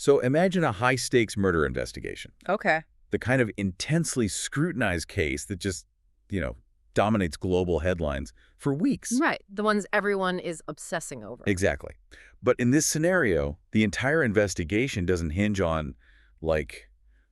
So imagine a high-stakes murder investigation. Okay. The kind of intensely scrutinized case that just, dominates global headlines for weeks. Right. The ones everyone is obsessing over. Exactly. But in this scenario, the entire investigation doesn't hinge on, like,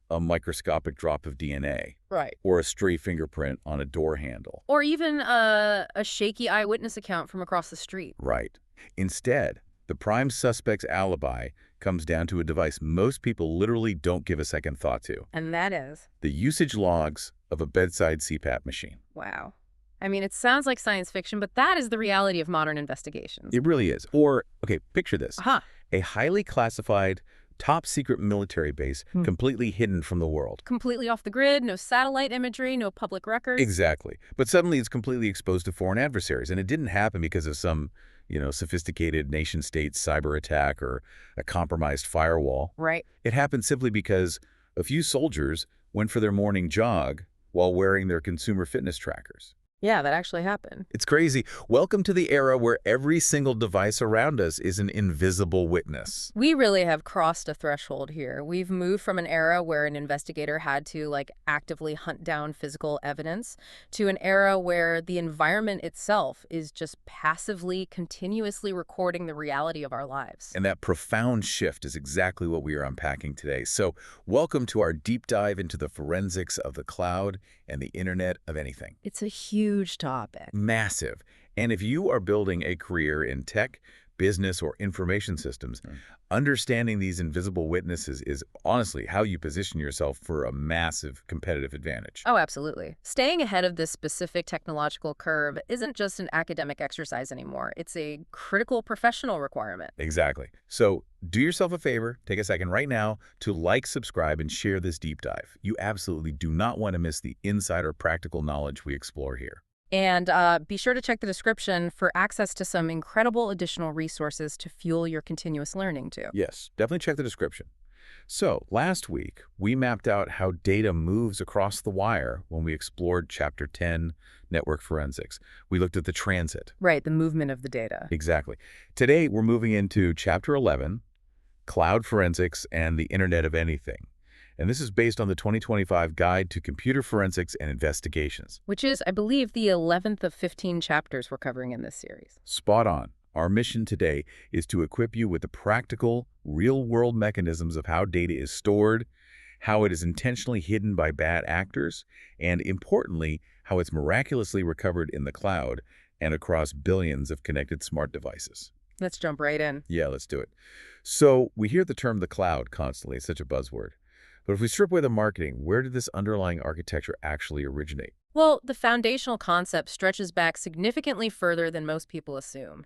a microscopic drop of DNA. Right. Or a stray fingerprint on a door handle. Or even a shaky eyewitness account from across the street. Right. Instead, the prime suspect's alibi comes down to a device most people literally don't give a second thought to. And that is? The usage logs of a bedside CPAP machine. Wow. I mean, it sounds like science fiction, but that is the reality of modern investigations. It really is. Or, okay, picture this. Uh-huh. A highly classified, top-secret military base completely hidden from the world. Completely off the grid, no satellite imagery, no public records. Exactly. But suddenly it's completely exposed to foreign adversaries. And it didn't happen because of some, sophisticated nation-state cyber attack or a compromised firewall. Right. It happened simply because a few soldiers went for their morning jog while wearing their consumer fitness trackers. Yeah, that actually happened. It's crazy. Welcome to the era where every single device around us is an invisible witness. We really have crossed a threshold here. We've moved from an era where an investigator had to, actively hunt down physical evidence to an era where the environment itself is just passively, continuously recording the reality of our lives. And that profound shift is exactly what we are unpacking today. So welcome to our deep dive into the forensics of the cloud and the Internet of Anything. It's a huge topic. Massive. And if you are building a career in tech, business, or information systems, understanding these invisible witnesses is honestly how you position yourself for a massive competitive advantage. Oh, absolutely. Staying ahead of this specific technological curve isn't just an academic exercise anymore. It's a critical professional requirement. Exactly. So do yourself a favor, take a second right now to like, subscribe, and share this deep dive. You absolutely do not want to miss the insider practical knowledge we explore here. And be sure to check the description for access to some incredible additional resources to fuel your continuous learning, too. Yes, definitely check the description. So, last week, we mapped out how data moves across the wire when we explored Chapter 10, Network Forensics. We looked at the transit. Right, the movement of the data. Exactly. Today, we're moving into Chapter 11, Cloud Forensics and the Internet of Anything. And this is based on the 2025 Guide to Computer Forensics and Investigations. Which is, I believe, the 11th of 15 chapters we're covering in this series. Spot on. Our mission today is to equip you with the practical, real-world mechanisms of how data is stored, how it is intentionally hidden by bad actors, and importantly, how it's miraculously recovered in the cloud and across billions of connected smart devices. Let's jump right in. Yeah, let's do it. So we hear the term the cloud constantly. It's such a buzzword. But if we strip away the marketing, where did this underlying architecture actually originate? Well, the foundational concept stretches back significantly further than most people assume.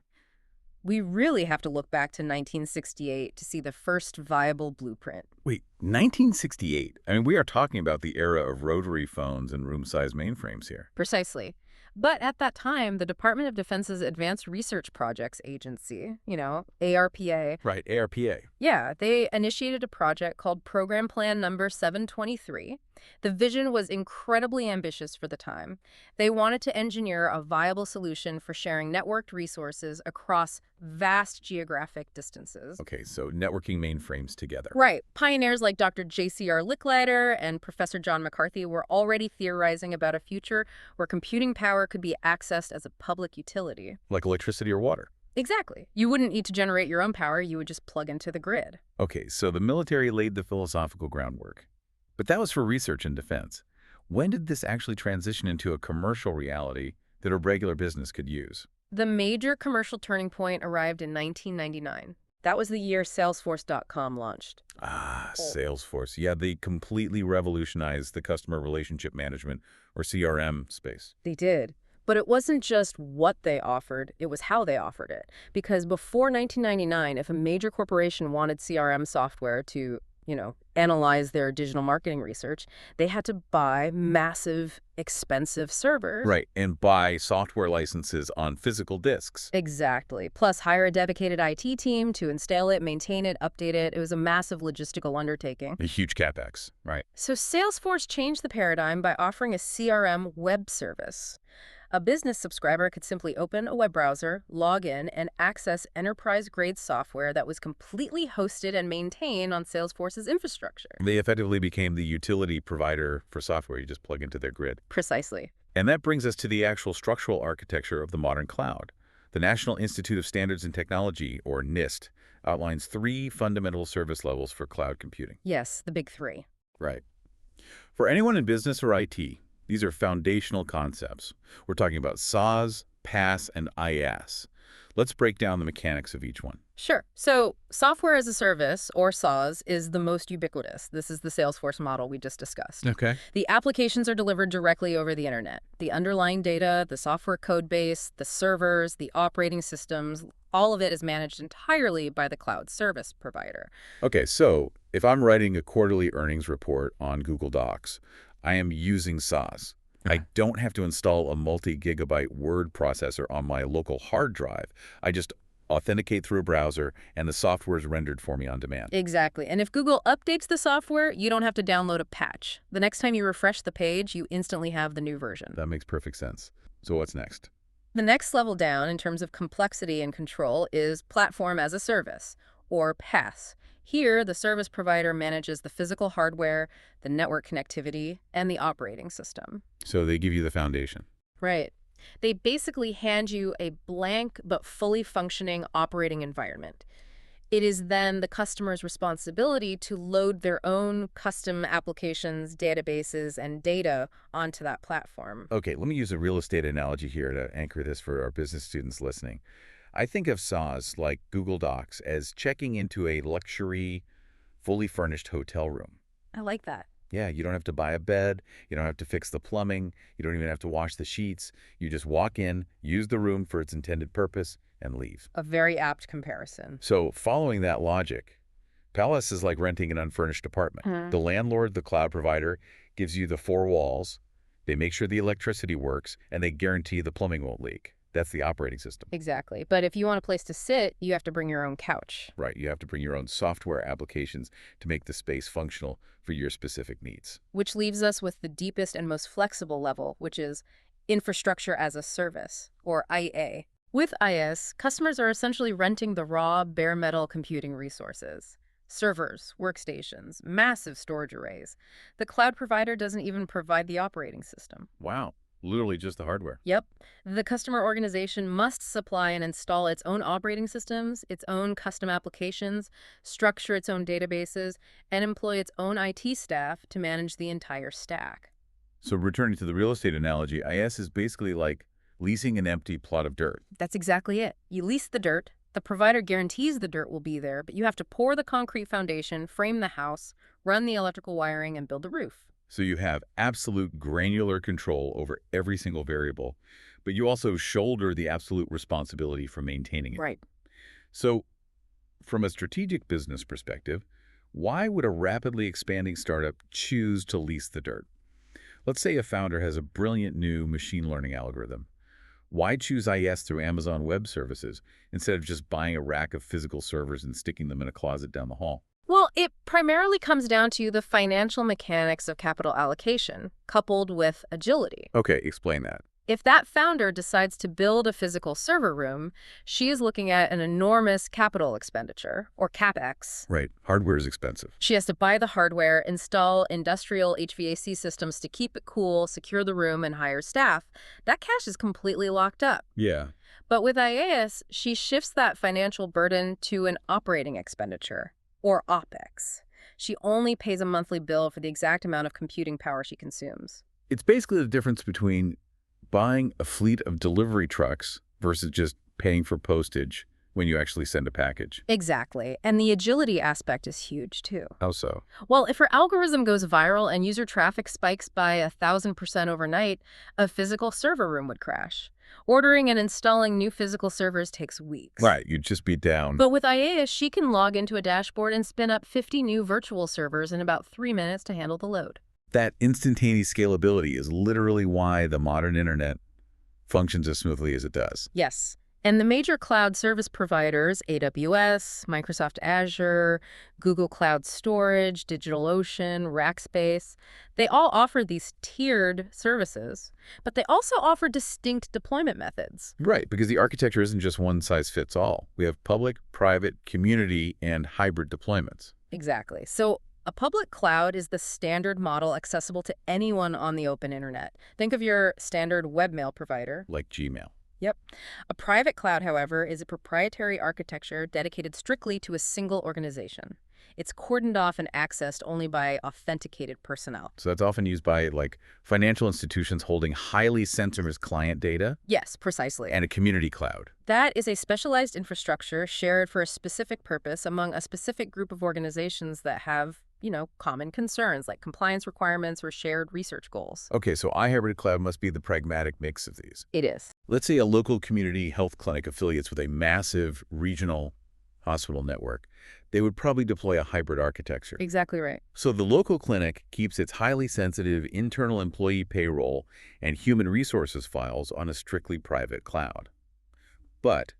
We really have to look back to 1968 to see the first viable blueprint. Wait, 1968? I mean, we are talking about the era of rotary phones and room-sized mainframes here. Precisely. But at that time, the Department of Defense's Advanced Research Projects Agency, ARPA. Right, ARPA. Yeah, they initiated a project called Program Plan Number 723. The vision was incredibly ambitious for the time. They wanted to engineer a viable solution for sharing networked resources across vast geographic distances. Okay, so networking mainframes together. Right. Pioneers like Dr. J.C.R. Licklider and Professor John McCarthy were already theorizing about a future where computing power could be accessed as a public utility. Like electricity or water. Exactly. You wouldn't need to generate your own power, you would just plug into the grid. Okay, so the military laid the philosophical groundwork. But that was for research and defense. When did this actually transition into a commercial reality that a regular business could use? The major commercial turning point arrived in 1999. That was the year Salesforce.com launched. Ah, Salesforce. Yeah, they completely revolutionized the customer relationship management, or CRM, space. They did. But it wasn't just what they offered, it was how they offered it. Because before 1999, if a major corporation wanted CRM software to, analyze their digital marketing research, they had to buy massive, expensive servers. Right, and buy software licenses on physical disks. Exactly. Plus hire a dedicated IT team to install it, maintain it, update it. It was a massive logistical undertaking. A huge CapEx, right. So Salesforce changed the paradigm by offering a CRM web service. A business subscriber could simply open a web browser, log in, and access enterprise-grade software that was completely hosted and maintained on Salesforce's infrastructure. They effectively became the utility provider for software you just plug into their grid. Precisely. And that brings us to the actual structural architecture of the modern cloud. The National Institute of Standards and Technology, or NIST, outlines 3 fundamental service levels for cloud computing. Yes, the big 3. Right. For anyone in business or IT, these are foundational concepts. We're talking about SaaS, PaaS, and IaaS. Let's break down the mechanics of each one. Sure. So software as a service, or SaaS, is the most ubiquitous. This is the Salesforce model we just discussed. Okay. The applications are delivered directly over the internet. The underlying data, the software code base, the servers, the operating systems, all of it is managed entirely by the cloud service provider. Okay, so if I'm writing a quarterly earnings report on Google Docs, I am using SaaS. I don't have to install a multi-gigabyte word processor on my local hard drive. I just authenticate through a browser, and the software is rendered for me on demand. Exactly. And if Google updates the software, you don't have to download a patch. The next time you refresh the page, you instantly have the new version. That makes perfect sense. So what's next? The next level down in terms of complexity and control is platform as a service, or PaaS. Here, the service provider manages the physical hardware, the network connectivity, and the operating system. So they give you the foundation. Right. They basically hand you a blank but fully functioning operating environment. It is then the customer's responsibility to load their own custom applications, databases, and data onto that platform. Okay, let me use a real estate analogy here to anchor this for our business students listening. I think of SaaS, like Google Docs, as checking into a luxury, fully furnished hotel room. I like that. Yeah, you don't have to buy a bed, you don't have to fix the plumbing, you don't even have to wash the sheets. You just walk in, use the room for its intended purpose, and leave. A very apt comparison. So following that logic, PaaS is like renting an unfurnished apartment. The landlord, the cloud provider, gives you the 4 walls, they make sure the electricity works, and they guarantee the plumbing won't leak. That's the operating system. Exactly. But if you want a place to sit, you have to bring your own couch. Right, you have to bring your own software applications to make the space functional for your specific needs. Which leaves us with the deepest and most flexible level, which is infrastructure as a service, or IA. With IaaS, customers are essentially renting the raw, bare metal computing resources. Servers, workstations, massive storage arrays. The cloud provider doesn't even provide the operating system. Wow. Literally just the hardware. Yep. The customer organization must supply and install its own operating systems, its own custom applications, structure its own databases, and employ its own IT staff to manage the entire stack. So returning to the real estate analogy, IaaS is basically like leasing an empty plot of dirt. That's exactly it. You lease the dirt. The provider guarantees the dirt will be there, but you have to pour the concrete foundation, frame the house, run the electrical wiring, and build the roof. So you have absolute granular control over every single variable, but you also shoulder the absolute responsibility for maintaining it. Right. So from a strategic business perspective, why would a rapidly expanding startup choose to lease the dirt? Let's say a founder has a brilliant new machine learning algorithm. Why choose IaaS through Amazon Web Services instead of just buying a rack of physical servers and sticking them in a closet down the hall? Well, it primarily comes down to the financial mechanics of capital allocation, coupled with agility. Okay, explain that. If that founder decides to build a physical server room, she is looking at an enormous capital expenditure, or CapEx. Right. Hardware is expensive. She has to buy the hardware, install industrial HVAC systems to keep it cool, secure the room, and hire staff. That cash is completely locked up. Yeah. But with IaaS, she shifts that financial burden to an operating expenditure, or OpEx. She only pays a monthly bill for the exact amount of computing power she consumes. It's basically the difference between buying a fleet of delivery trucks versus just paying for postage when you actually send a package. Exactly. And the agility aspect is huge, too. How so? Well, if her algorithm goes viral and user traffic spikes by 1,000% overnight, a physical server room would crash. Ordering and installing new physical servers takes weeks. Right, you'd just be down. But with IaaS, she can log into a dashboard and spin up 50 new virtual servers in about 3 minutes to handle the load. That instantaneous scalability is literally why the modern internet functions as smoothly as it does. Yes. And the major cloud service providers, AWS, Microsoft Azure, Google Cloud Storage, DigitalOcean, Rackspace, they all offer these tiered services, but they also offer distinct deployment methods. Right, because the architecture isn't just one size fits all. We have public, private, community, and hybrid deployments. Exactly. So a public cloud is the standard model accessible to anyone on the open internet. Think of your standard webmail provider. Like Gmail. Yep. A private cloud, however, is a proprietary architecture dedicated strictly to a single organization. It's cordoned off and accessed only by authenticated personnel. So that's often used by, like, financial institutions holding highly sensitive client data. Yes, precisely. And a community cloud. That is a specialized infrastructure shared for a specific purpose among a specific group of organizations that have, common concerns like compliance requirements or shared research goals. Okay, so iHybrid Cloud must be the pragmatic mix of these. It is. Let's say a local community health clinic affiliates with a massive regional hospital network. They would probably deploy a hybrid architecture. Exactly right. So the local clinic keeps its highly sensitive internal employee payroll and human resources files on a strictly private cloud. But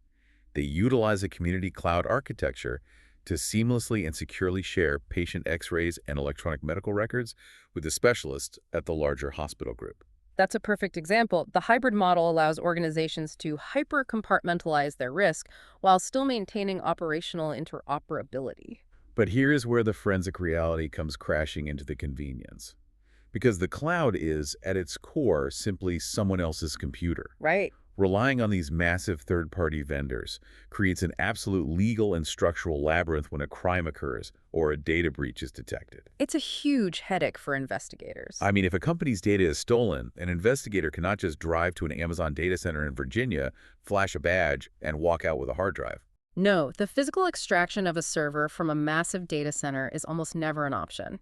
they utilize a community cloud architecture to seamlessly and securely share patient x-rays and electronic medical records with the specialists at the larger hospital group. That's a perfect example. The hybrid model allows organizations to hyper-compartmentalize their risk while still maintaining operational interoperability. But here's where the forensic reality comes crashing into the convenience. Because the cloud is, at its core, simply someone else's computer. Right. Relying on these massive third-party vendors creates an absolute legal and structural labyrinth when a crime occurs or a data breach is detected. It's a huge headache for investigators. I mean, if a company's data is stolen, an investigator cannot just drive to an Amazon data center in Virginia, flash a badge, and walk out with a hard drive. No, the physical extraction of a server from a massive data center is almost never an option.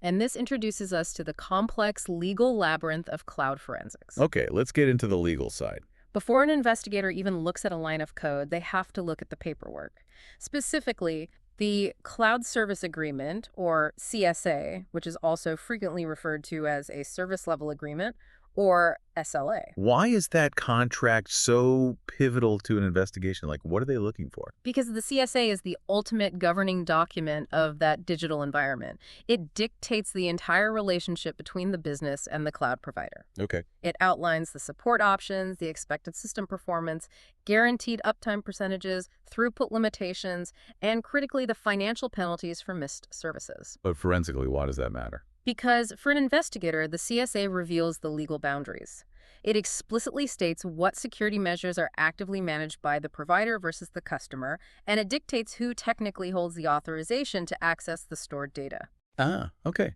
And this introduces us to the complex legal labyrinth of cloud forensics. Okay, let's get into the legal side. Before an investigator even looks at a line of code, they have to look at the paperwork. Specifically, the Cloud Service Agreement, or CSA, which is also frequently referred to as a Service Level Agreement, or SLA. Why is that contract so pivotal to an investigation? Like, what are they looking for? Because the CSA is the ultimate governing document of that digital environment. It dictates the entire relationship between the business and the cloud provider. Okay. It outlines the support options, the expected system performance, guaranteed uptime percentages, throughput limitations, and critically, the financial penalties for missed services. But forensically, why does that matter? Because for an investigator, the CSA reveals the legal boundaries. It explicitly states what security measures are actively managed by the provider versus the customer, and it dictates who technically holds the authorization to access the stored data. Ah, okay.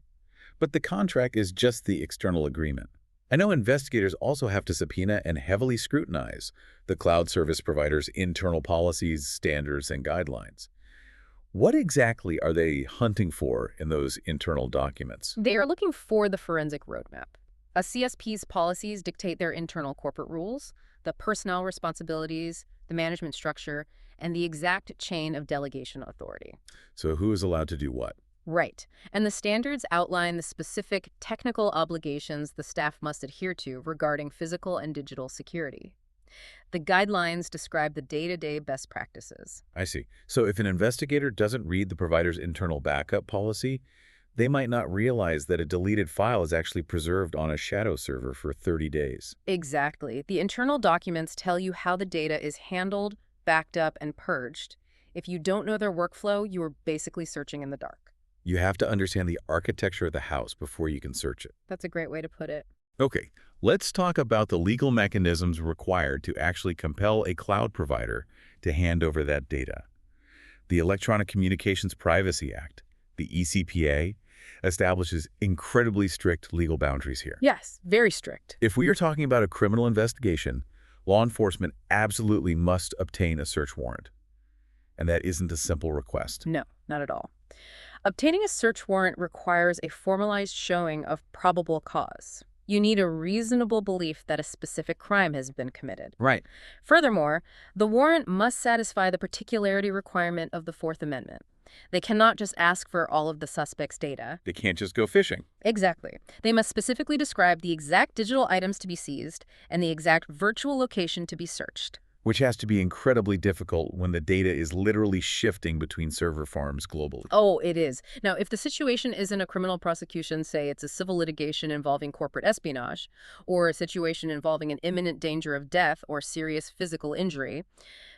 But the contract is just the external agreement. I know investigators also have to subpoena and heavily scrutinize the cloud service provider's internal policies, standards, and guidelines. What exactly are they hunting for in those internal documents? They are looking for the forensic roadmap. A CSP's policies dictate their internal corporate rules, the personnel responsibilities, the management structure, and the exact chain of delegation authority. So who is allowed to do what? Right. And the standards outline the specific technical obligations the staff must adhere to regarding physical and digital security. The guidelines describe the day-to-day best practices. I see. So if an investigator doesn't read the provider's internal backup policy, they might not realize that a deleted file is actually preserved on a shadow server for 30 days. Exactly. The internal documents tell you how the data is handled, backed up, and purged. If you don't know their workflow, you are basically searching in the dark. You have to understand the architecture of the house before you can search it. That's a great way to put it. Okay, let's talk about the legal mechanisms required to actually compel a cloud provider to hand over that data. The Electronic Communications Privacy Act, the ECPA, establishes incredibly strict legal boundaries here. Yes, very strict. If we are talking about a criminal investigation, law enforcement absolutely must obtain a search warrant. And that isn't a simple request. No, not at all. Obtaining a search warrant requires a formalized showing of probable cause. You need a reasonable belief that a specific crime has been committed. Right. Furthermore, the warrant must satisfy the particularity requirement of the Fourth Amendment. They cannot just ask for all of the suspect's data. They can't just go fishing. Exactly. They must specifically describe the exact digital items to be seized and the exact virtual location to be searched. which has to be incredibly difficult when the data is literally shifting between server farms globally. Oh, it is. Now, if the situation isn't a criminal prosecution, say it's a civil litigation involving corporate espionage, or a situation involving an imminent danger of death or serious physical injury,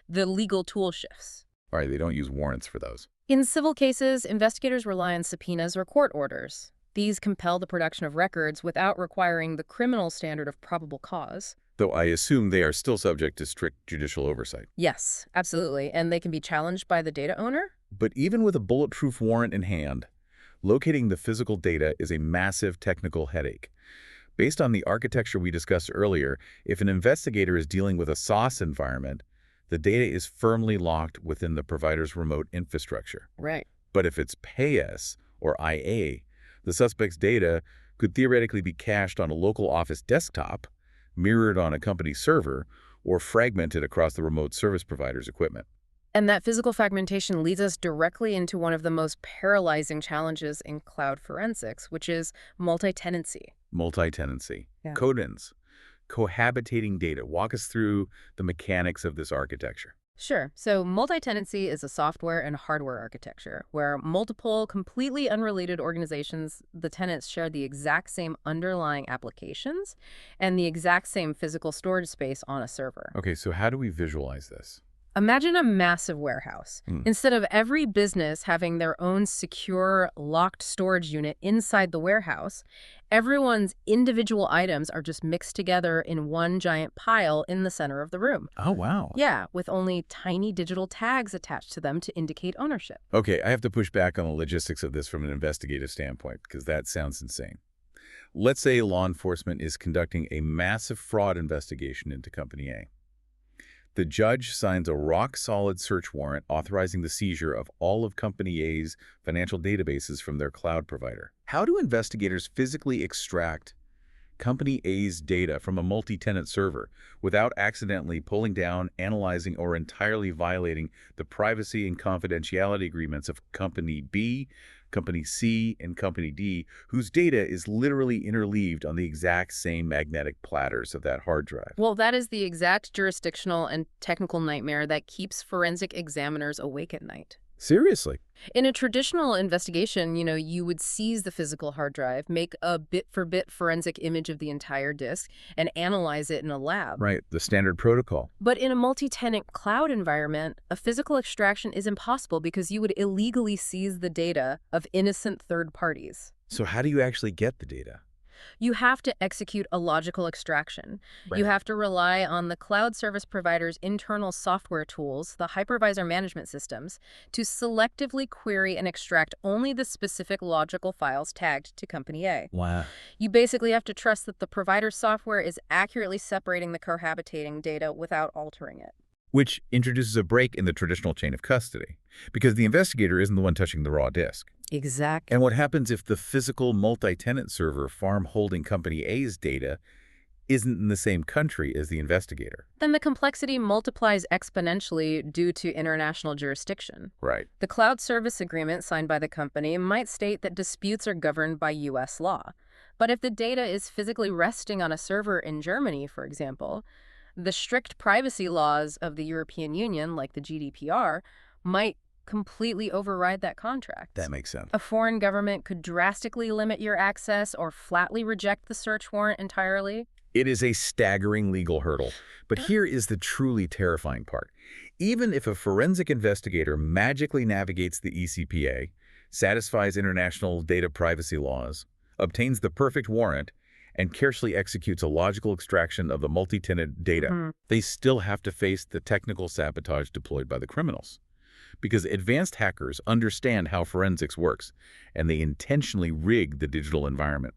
the legal tool shifts. All right, they don't use warrants for those. In civil cases, investigators rely on subpoenas or court orders. These compel the production of records without requiring the criminal standard of probable cause. Though I assume they are still subject to strict judicial oversight. Yes, absolutely. And they can be challenged by the data owner? But even with a bulletproof warrant in hand, locating the physical data is a massive technical headache. Based on the architecture we discussed earlier, if an investigator is dealing with a SaaS environment, the data is firmly locked within the provider's remote infrastructure. Right. But if it's PaaS or IA, the suspect's data could theoretically be cached on a local office desktop, mirrored on a company server, or fragmented across the remote service provider's equipment. And that physical fragmentation leads us directly into one of the most paralyzing challenges in cloud forensics, which is multi-tenancy. Multi-tenancy. Yeah. Codins. Cohabitating data. Walk us through the mechanics of this architecture. Sure. So multi-tenancy is a software and hardware architecture where multiple, completely unrelated organizations, the tenants share the exact same underlying applications and the exact same physical storage space on a server. Okay, so how do we visualize this? Imagine a massive warehouse. Instead of every business having their own secure, locked storage unit inside the warehouse, everyone's individual items are just mixed together in one giant pile in the center of the room. Oh, wow. Yeah, with only tiny digital tags attached to them to indicate ownership. Okay, I have to push back on the logistics of this from an investigative standpoint, because that sounds insane. Let's say law enforcement is conducting a massive fraud investigation into Company A. The judge signs a rock-solid search warrant authorizing the seizure of all of Company A's financial databases from their cloud provider. How do investigators physically extract Company A's data from a multi-tenant server without accidentally pulling down, analyzing, or entirely violating the privacy and confidentiality agreements of Company B, Company C, and Company D, whose data is literally interleaved on the exact same magnetic platters of that hard drive? Well, that is the exact jurisdictional and technical nightmare that keeps forensic examiners awake at night. Seriously? In a traditional investigation, you would seize the physical hard drive, make a bit-for-bit forensic image of the entire disk, and analyze it in a lab. Right, the standard protocol. But in a multi-tenant cloud environment, a physical extraction is impossible because you would illegally seize the data of innocent third parties. So how do you actually get the data? You have to execute a logical extraction. Right. You have to rely on the cloud service provider's internal software tools, the hypervisor management systems, to selectively query and extract only the specific logical files tagged to Company A. Wow. You basically have to trust that the provider's software is accurately separating the cohabitating data without altering it. Which introduces a break in the traditional chain of custody, because the investigator isn't the one touching the raw disk. Exactly. And what happens if the physical multi-tenant server farm holding Company A's data isn't in the same country as the investigator? Then the complexity multiplies exponentially due to international jurisdiction. Right. The cloud service agreement signed by the company might state that disputes are governed by U.S. law. But if the data is physically resting on a server in Germany, for example, the strict privacy laws of the European Union, like the GDPR, might completely override that contract. That makes sense. A foreign government could drastically limit your access or flatly reject the search warrant entirely. It is a staggering legal hurdle. But here is the truly terrifying part. Even if a forensic investigator magically navigates the ECPA, satisfies international data privacy laws, obtains the perfect warrant, and carefully executes a logical extraction of the multi-tenant data, they still have to face the technical sabotage deployed by the criminals. Because advanced hackers understand how forensics works, and they intentionally rig the digital environment.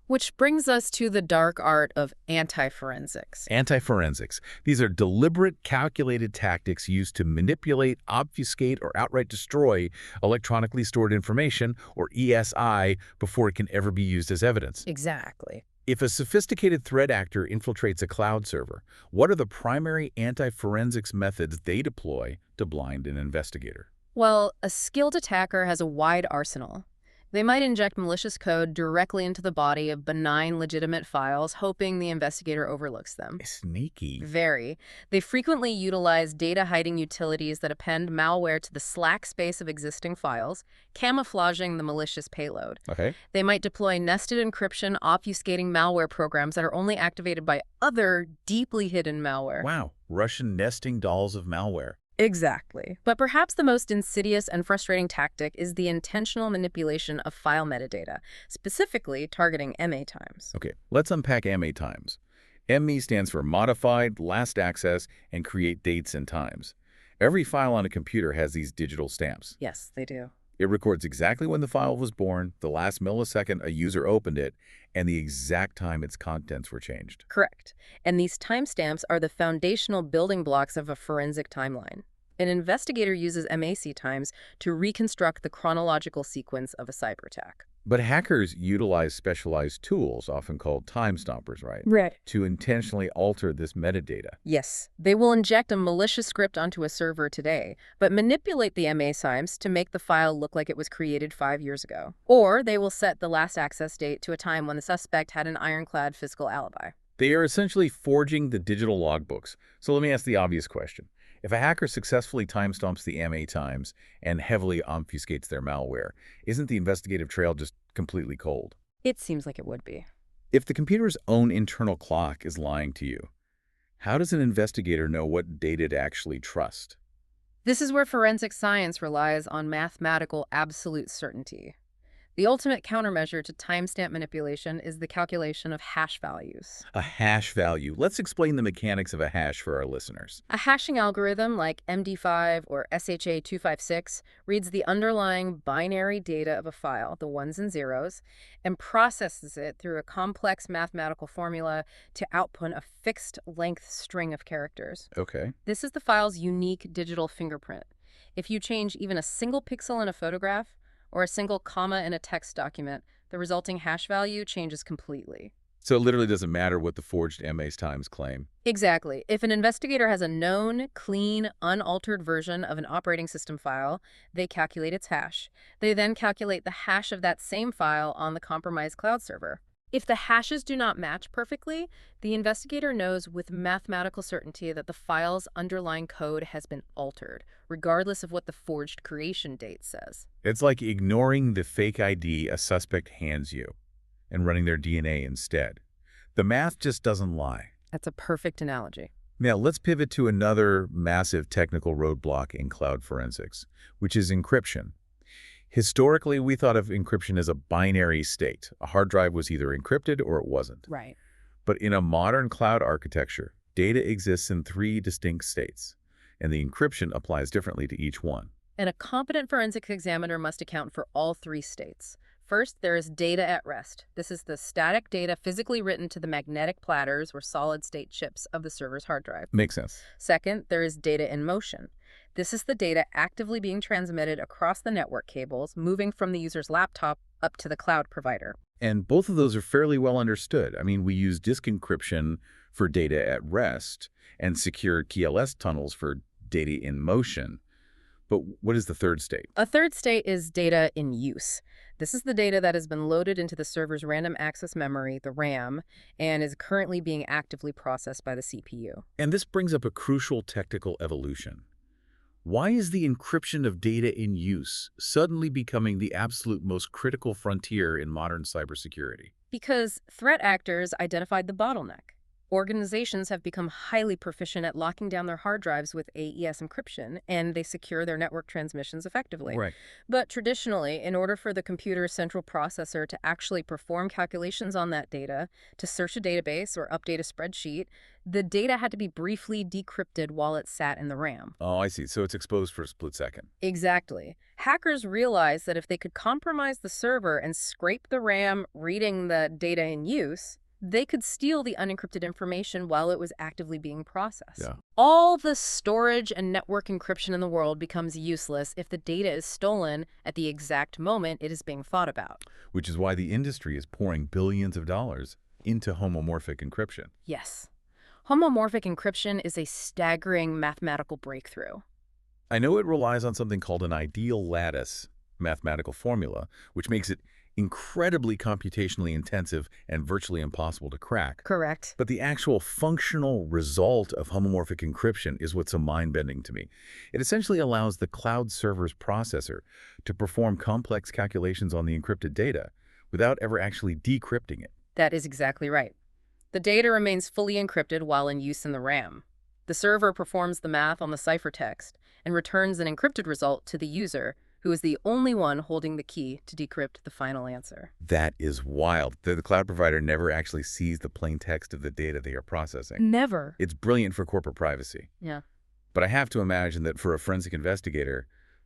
Which brings us to the dark art of anti-forensics. Anti-forensics. These are deliberate, calculated tactics used to manipulate, obfuscate, or outright destroy electronically stored information, or ESI, before it can ever be used as evidence. Exactly. If a sophisticated threat actor infiltrates a cloud server, what are the primary anti-forensics methods they deploy to blind an investigator? Well, a skilled attacker has a wide arsenal. They might inject malicious code directly into the body of benign, legitimate files, hoping the investigator overlooks them. Sneaky. Very. They frequently utilize data-hiding utilities that append malware to the slack space of existing files, camouflaging the malicious payload. Okay. They might deploy nested encryption, obfuscating malware programs that are only activated by other deeply hidden malware. Wow. Russian nesting dolls of malware. Exactly. But perhaps the most insidious and frustrating tactic is the intentional manipulation of file metadata, specifically targeting MA times. Okay, let's unpack MA times. ME stands for Modified, Last Access, and Create Dates and Times. Every file on a computer has these digital stamps. Yes, they do. It records exactly when the file was born, the last millisecond a user opened it, and the exact time its contents were changed. Correct. And these timestamps are the foundational building blocks of a forensic timeline. An investigator uses MAC times to reconstruct the chronological sequence of a cyber attack. But hackers utilize specialized tools, often called time stompers, right? Right. To intentionally alter this metadata. Yes, they will inject a malicious script onto a server today, but manipulate the MA times to make the file look like it was created 5 years ago. Or they will set the last access date to a time when the suspect had an ironclad fiscal alibi. They are essentially forging the digital logbooks. So let me ask the obvious question. If a hacker successfully timestamps the MA times and heavily obfuscates their malware, isn't the investigative trail just completely cold? It seems like it would be. If the computer's own internal clock is lying to you, how does an investigator know what data to actually trust? This is where forensic science relies on mathematical absolute certainty. The ultimate countermeasure to timestamp manipulation is the calculation of hash values. A hash value. Let's explain the mechanics of a hash for our listeners. A hashing algorithm like MD5 or SHA-256 reads the underlying binary data of a file, the ones and zeros, and processes it through a complex mathematical formula to output a fixed-length string of characters. Okay. This is the file's unique digital fingerprint. If you change even a single pixel in a photograph, or a single comma in a text document, the resulting hash value changes completely. So it literally doesn't matter what the forged MA's times claim. Exactly. If an investigator has a known, clean, unaltered version of an operating system file, they calculate its hash. They then calculate the hash of that same file on the compromised cloud server. If the hashes do not match perfectly, the investigator knows with mathematical certainty that the file's underlying code has been altered, regardless of what the forged creation date says. It's like ignoring the fake ID a suspect hands you and running their DNA instead. The math just doesn't lie. That's a perfect analogy. Now, let's pivot to another massive technical roadblock in cloud forensics, which is encryption. Historically, we thought of encryption as a binary state. A hard drive was either encrypted or it wasn't. Right. But in a modern cloud architecture, data exists in 3 distinct states, and the encryption applies differently to each one. And a competent forensics examiner must account for all 3 states. First, there is data at rest. This is the static data physically written to the magnetic platters or solid-state chips of the server's hard drive. Makes sense. Second, there is data in motion. This is the data actively being transmitted across the network cables, moving from the user's laptop up to the cloud provider. And both of those are fairly well understood. I mean, we use disk encryption for data at rest and secure TLS tunnels for data in motion. But what is the third state? A third state is data in use. This is the data that has been loaded into the server's random access memory, the RAM, and is currently being actively processed by the CPU. And this brings up a crucial technical evolution. Why is the encryption of data in use suddenly becoming the absolute most critical frontier in modern cybersecurity? Because threat actors identified the bottleneck. Organizations have become highly proficient at locking down their hard drives with AES encryption, and they secure their network transmissions effectively. Right. But traditionally, in order for the computer's central processor to actually perform calculations on that data, to search a database or update a spreadsheet, the data had to be briefly decrypted while it sat in the RAM. Oh, I see. So it's exposed for a split second. Exactly. Hackers realized that if they could compromise the server and scrape the RAM reading the data in use, they could steal the unencrypted information while it was actively being processed. Yeah. All the storage and network encryption in the world becomes useless if the data is stolen at the exact moment it is being thought about. Which is why the industry is pouring billions of dollars into homomorphic encryption. Yes. Homomorphic encryption is a staggering mathematical breakthrough. I know it relies on something called an ideal lattice. mathematical formula, which makes it incredibly computationally intensive and virtually impossible to crack. Correct. But the actual functional result of homomorphic encryption is what's so mind-bending to me. It essentially allows the cloud server's processor to perform complex calculations on the encrypted data without ever actually decrypting it. That is exactly right. The data remains fully encrypted while in use in the RAM. The server performs the math on the ciphertext and returns an encrypted result to the user, who is the only one holding the key to decrypt the final answer. That is wild. The cloud provider never actually sees the plain text of the data they are processing. Never. It's brilliant for corporate privacy. Yeah. But I have to imagine that for a forensic investigator,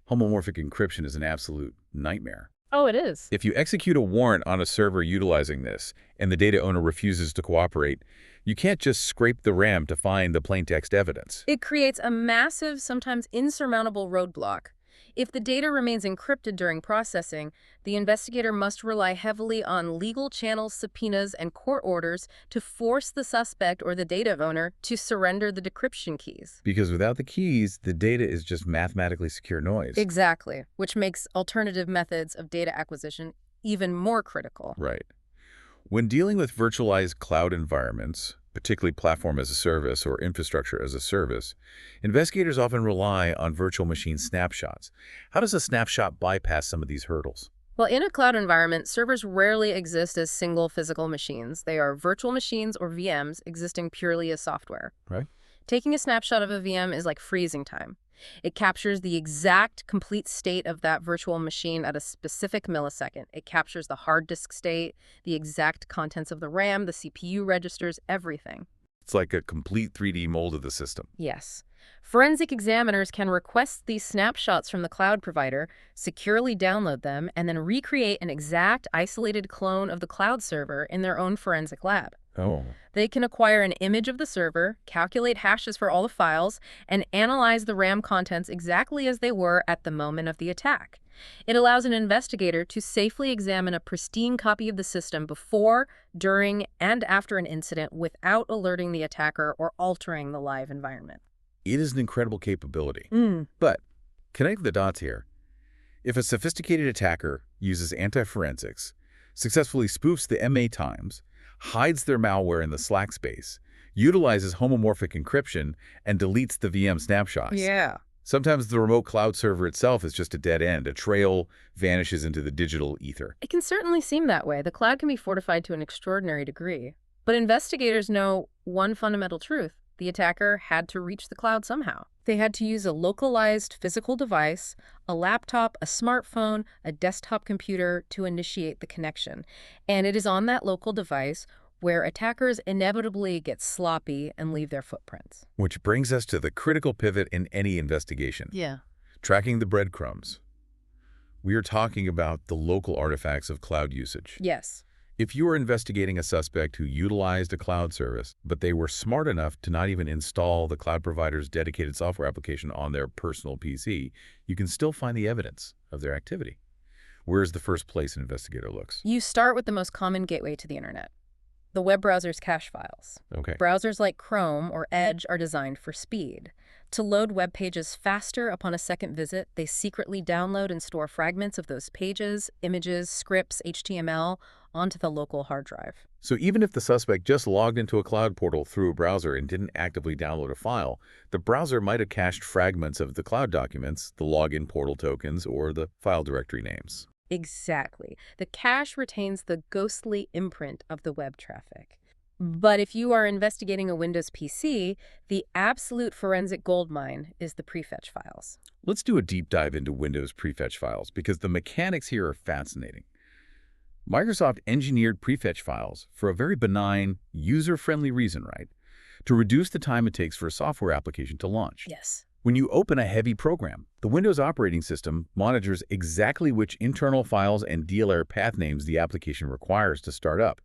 homomorphic encryption is an absolute nightmare. Oh, it is. If you execute a warrant on a server utilizing this, and the data owner refuses to cooperate, you can't just scrape the RAM to find the plaintext evidence. It creates a massive, sometimes insurmountable roadblock. If the data remains encrypted during processing, the investigator must rely heavily on legal channels, subpoenas, and court orders to force the suspect or the data owner to surrender the decryption keys. Because without the keys, the data is just mathematically secure noise. Exactly, which makes alternative methods of data acquisition even more critical. Right. When dealing with virtualized cloud environments, particularly platform as a service or infrastructure as a service, investigators often rely on virtual machine snapshots. How does a snapshot bypass some of these hurdles? Well, in a cloud environment, servers rarely exist as single physical machines. They are virtual machines or VMs existing purely as software. Right. Taking a snapshot of a VM is like freezing time. It captures the exact complete state of that virtual machine at a specific millisecond. It captures the hard disk state, the exact contents of the RAM, the CPU registers, everything. It's like a complete 3D mold of the system. Yes. Forensic examiners can request these snapshots from the cloud provider, securely download them, and then recreate an exact isolated clone of the cloud server in their own forensic lab. Oh. They can acquire an image of the server, calculate hashes for all the files, and analyze the RAM contents exactly as they were at the moment of the attack. It allows an investigator to safely examine a pristine copy of the system before, during, and after an incident without alerting the attacker or altering the live environment. It is an incredible capability. But connect the dots here. If a sophisticated attacker uses anti-forensics, successfully spoofs the MA times, hides their malware in the Slack space, utilizes homomorphic encryption, and deletes the VM snapshots. Yeah. Sometimes the remote cloud server itself is just a dead end. A trail vanishes into the digital ether. It can certainly seem that way. The cloud can be fortified to an extraordinary degree. But investigators know one fundamental truth. The attacker had to reach the cloud somehow. They had to use a localized physical device, a laptop, a smartphone, a desktop computer to initiate the connection. And it is on that local device where attackers inevitably get sloppy and leave their footprints. Which brings us to the critical pivot in any investigation. Yeah. Tracking the breadcrumbs. We are talking about the local artifacts of cloud usage. Yes. If you are investigating a suspect who utilized a cloud service, but they were smart enough to not even install the cloud provider's dedicated software application on their personal PC, you can still find the evidence of their activity. Where is the first place an investigator looks? You start with the most common gateway to the internet, the web browser's cache files. Okay. Browsers like Chrome or Edge are designed for speed. To load web pages faster upon a second visit, they secretly download and store fragments of those pages, images, scripts, HTML, onto the local hard drive. So even if the suspect just logged into a cloud portal through a browser and didn't actively download a file, the browser might have cached fragments of the cloud documents, the login portal tokens, or the file directory names. Exactly. The cache retains the ghostly imprint of the web traffic. But if you are investigating a Windows PC, the absolute forensic goldmine is the Prefetch files. Let's do a deep dive into Windows Prefetch files because the mechanics here are fascinating. Microsoft engineered Prefetch files for a very benign, user-friendly reason, right? To reduce the time it takes for a software application to launch. Yes. When you open a heavy program, the Windows operating system monitors exactly which internal files and DLR path names the application requires to start up.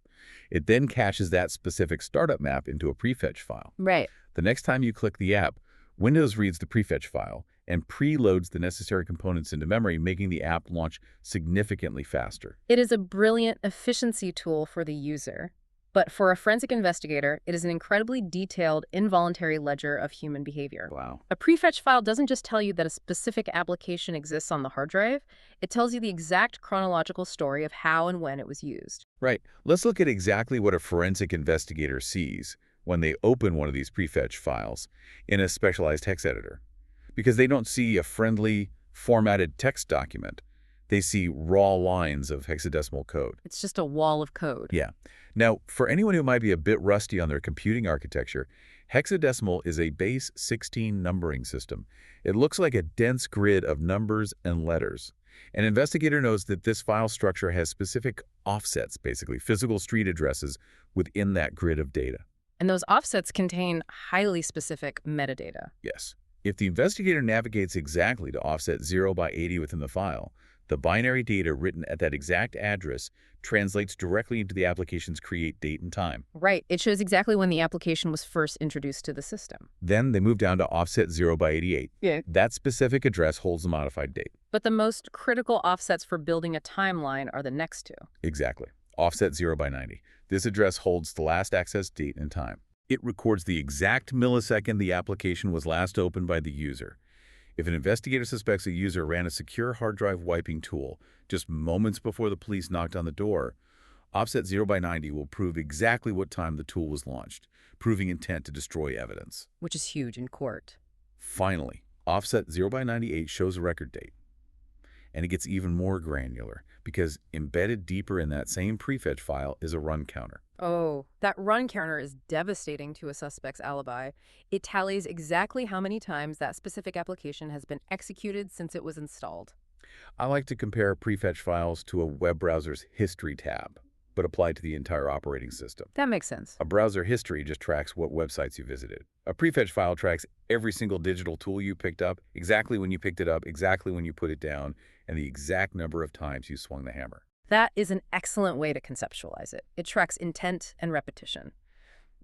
It then caches that specific startup map into a Prefetch file. Right. The next time you click the app, Windows reads the Prefetch file and preloads the necessary components into memory, making the app launch significantly faster. It is a brilliant efficiency tool for the user. But for a forensic investigator, it is an incredibly detailed, involuntary ledger of human behavior. Wow. A prefetch file doesn't just tell you that a specific application exists on the hard drive, it tells you the exact chronological story of how and when it was used. Right. Let's look at exactly what a forensic investigator sees when they open one of these prefetch files in a specialized hex editor. Because they don't see a friendly, formatted text document. They see raw lines of hexadecimal code. It's just a wall of code. Yeah. Now, for anyone who might be a bit rusty on their computing architecture, hexadecimal is a base 16 numbering system. It looks like a dense grid of numbers and letters. An investigator knows that this file structure has specific offsets, basically physical street addresses within that grid of data. And those offsets contain highly specific metadata. Yes. If the investigator navigates exactly to offset 0 by 80 within the file, the binary data written at that exact address translates directly into the application's create date and time. Right. It shows exactly when the application was first introduced to the system. Then they move down to offset 0 by 88. Yeah. That specific address holds the modified date. But the most critical offsets for building a timeline are the next two. Exactly. Offset 0 by 90. This address holds the last access date and time. It records the exact millisecond the application was last opened by the user. If an investigator suspects a user ran a secure hard drive wiping tool just moments before the police knocked on the door, offset 0 by 90 will prove exactly what time the tool was launched, proving intent to destroy evidence. Which is huge in court. Finally, offset 0 by 98 shows a record date. And it gets even more granular because embedded deeper in that same prefetch file is a run counter. Oh, that run counter is devastating to a suspect's alibi. It tallies exactly how many times that specific application has been executed since it was installed. I like to compare prefetch files to a web browser's history tab, but applied to the entire operating system. That makes sense. A browser history just tracks what websites you visited. A prefetch file tracks every single digital tool you picked up, exactly when you picked it up, exactly when you put it down, and the exact number of times you swung the hammer. That is an excellent way to conceptualize it. It tracks intent and repetition.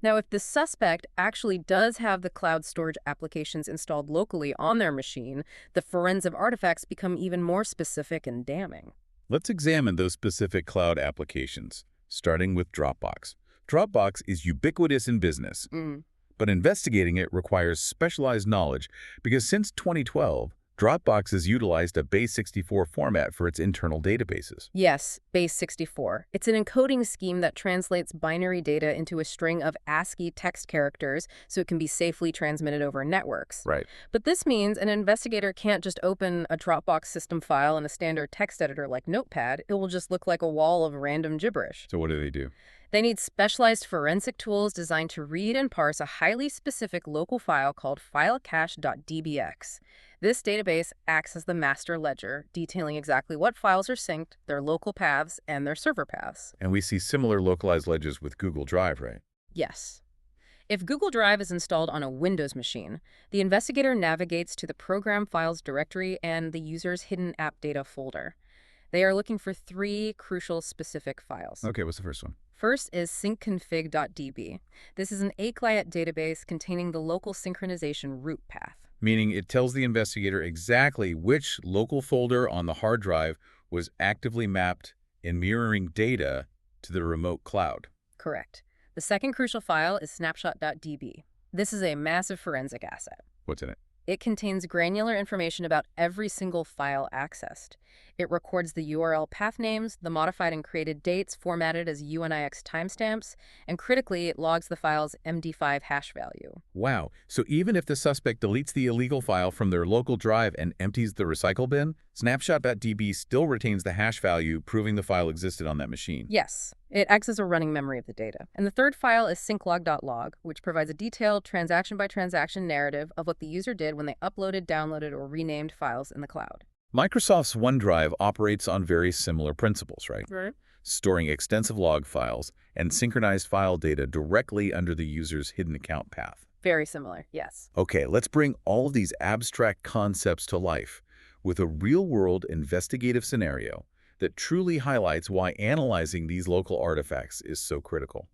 Now, if the suspect actually does have the cloud storage applications installed locally on their machine, the forensic artifacts become even more specific and damning. Let's examine those specific cloud applications, starting with Dropbox. Dropbox is ubiquitous in business, but investigating it requires specialized knowledge because since 2012, Dropbox has utilized a base 64 format for its internal databases. Yes, base 64. It's an encoding scheme that translates binary data into a string of ASCII text characters so it can be safely transmitted over networks. Right. But this means an investigator can't just open a Dropbox system file in a standard text editor like Notepad. It will just look like a wall of random gibberish. So what do? They need specialized forensic tools designed to read and parse a highly specific local file called filecache.dbx. This database acts as the master ledger, detailing exactly what files are synced, their local paths, and their server paths. And we see similar localized ledgers with Google Drive, right? Yes. If Google Drive is installed on a Windows machine, the investigator navigates to the Program Files directory and the user's hidden app data folder. They are looking for three crucial specific files. Okay, what's the first one? First is syncconfig.db. This is an ACLIAT database containing the local synchronization root path. Meaning it tells the investigator exactly which local folder on the hard drive was actively mapped in mirroring data to the remote cloud. Correct. The second crucial file is snapshot.db. This is a massive forensic asset. What's in it? It contains granular information about every single file accessed. It records the URL path names, the modified and created dates formatted as UNIX timestamps, and critically, it logs the file's MD5 hash value. Wow. So even if the suspect deletes the illegal file from their local drive and empties the recycle bin, snapshot.db still retains the hash value, proving the file existed on that machine. Yes. It acts as a running memory of the data. And the third file is sync-log.log, which provides a detailed transaction-by-transaction narrative of what the user did when they uploaded, downloaded, or renamed files in the cloud. Microsoft's OneDrive operates on very similar principles, right? Right. Storing extensive log files and synchronized file data directly under the user's hidden account path. Very similar, yes. Okay, let's bring all of these abstract concepts to life with a real-world investigative scenario that truly highlights why analyzing these local artifacts is so critical.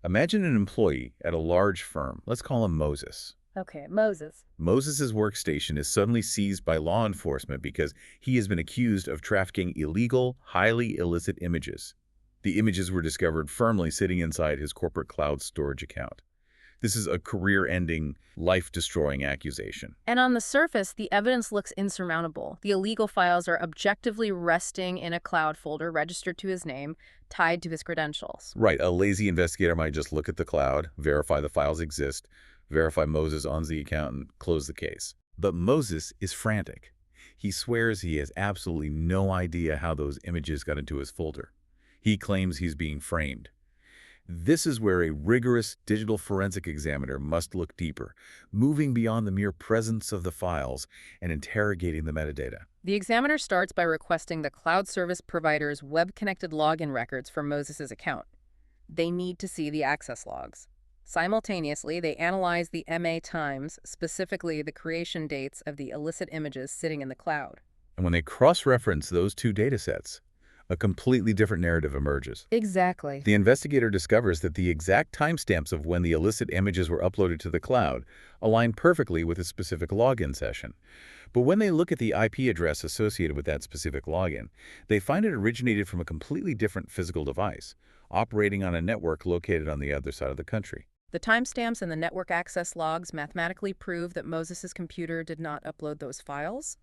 Imagine an employee at a large firm. Let's call him Moses. Okay, Moses. Moses's workstation is suddenly seized by law enforcement because he has been accused of trafficking illegal, highly illicit images. The images were discovered firmly sitting inside his corporate cloud storage account. This is a career-ending, life-destroying accusation. And on the surface, the evidence looks insurmountable. The illegal files are objectively resting in a cloud folder registered to his name, tied to his credentials. Right, a lazy investigator might just look at the cloud, verify the files exist, verify Moses owns the account, and close the case. But Moses is frantic. He swears he has absolutely no idea how those images got into his folder. He claims he's being framed. This is where a rigorous digital forensic examiner must look deeper, moving beyond the mere presence of the files and interrogating the metadata. The examiner starts by requesting the cloud service provider's web-connected login records for Moses' account. They need to see the access logs. Simultaneously, they analyze the MA times, specifically the creation dates of the illicit images sitting in the cloud. And when they cross-reference those two datasets, a completely different narrative emerges. Exactly. The investigator discovers that the exact timestamps of when the illicit images were uploaded to the cloud align perfectly with a specific login session. But when they look at the IP address associated with that specific login, they find it originated from a completely different physical device, operating on a network located on the other side of the country. The timestamps and the network access logs mathematically prove that Moses' computer did not upload those files.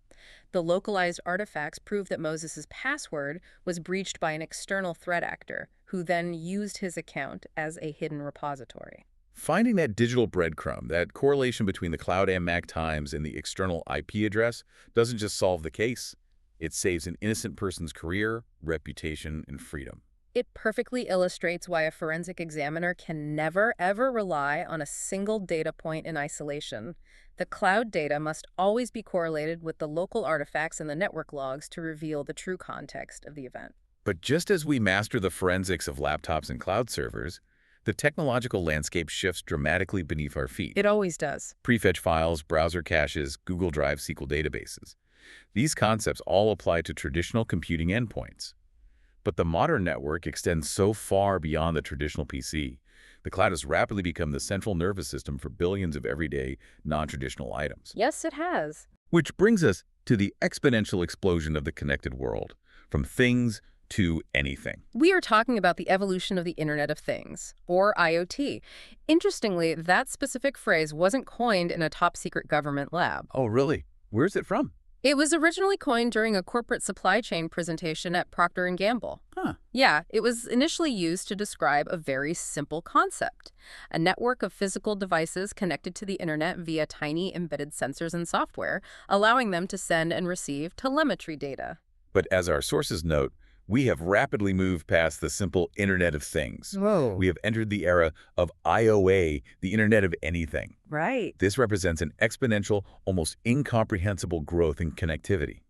The localized artifacts prove that Moses' password was breached by an external threat actor, who then used his account as a hidden repository. Finding that digital breadcrumb, that correlation between the cloud MAC times and the external IP address, doesn't just solve the case. It saves an innocent person's career, reputation, and freedom. It perfectly illustrates why a forensic examiner can never, ever rely on a single data point in isolation. The cloud data must always be correlated with the local artifacts and the network logs to reveal the true context of the event. But just as we master the forensics of laptops and cloud servers, the technological landscape shifts dramatically beneath our feet. It always does. Prefetch files, browser caches, Google Drive SQL databases. These concepts all apply to traditional computing endpoints. But the modern network extends so far beyond the traditional PC. The cloud has rapidly become the central nervous system for billions of everyday, non-traditional items. Yes, it has. Which brings us to the exponential explosion of the connected world, from things to anything. We are talking about the evolution of the Internet of Things, or IoT. Interestingly, that specific phrase wasn't coined in a top-secret government lab. Oh, really? Where's it from? It was originally coined during a corporate supply chain presentation at Procter & Gamble. Huh. Yeah, it was initially used to describe a very simple concept: a network of physical devices connected to the internet via tiny embedded sensors and software, allowing them to send and receive telemetry data. But as our sources note, we have rapidly moved past the simple Internet of Things. Whoa. We have entered the era of IoA, the Internet of Anything. Right. This represents an exponential, almost incomprehensible growth in connectivity.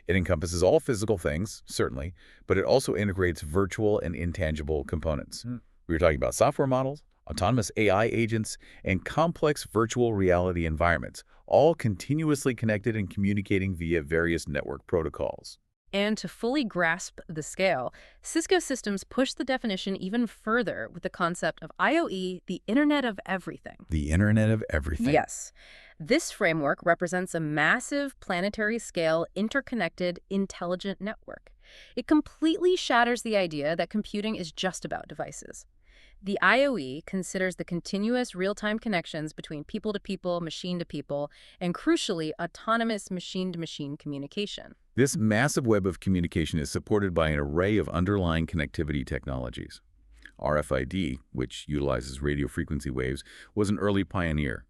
It encompasses all physical things, certainly, but it also integrates virtual and intangible components. We are talking about software models, autonomous AI agents, and complex virtual reality environments, all continuously connected and communicating via various network protocols. And to fully grasp the scale, Cisco Systems pushed the definition even further with the concept of IoE, the Internet of Everything. The Internet of Everything. Yes. This framework represents a massive, planetary-scale, interconnected, intelligent network. It completely shatters the idea that computing is just about devices. The IoE considers the continuous real-time connections between people-to-people, machine-to-people, and crucially, autonomous machine-to-machine communication. This massive web of communication is supported by an array of underlying connectivity technologies. RFID, which utilizes radio frequency waves, was an early pioneer.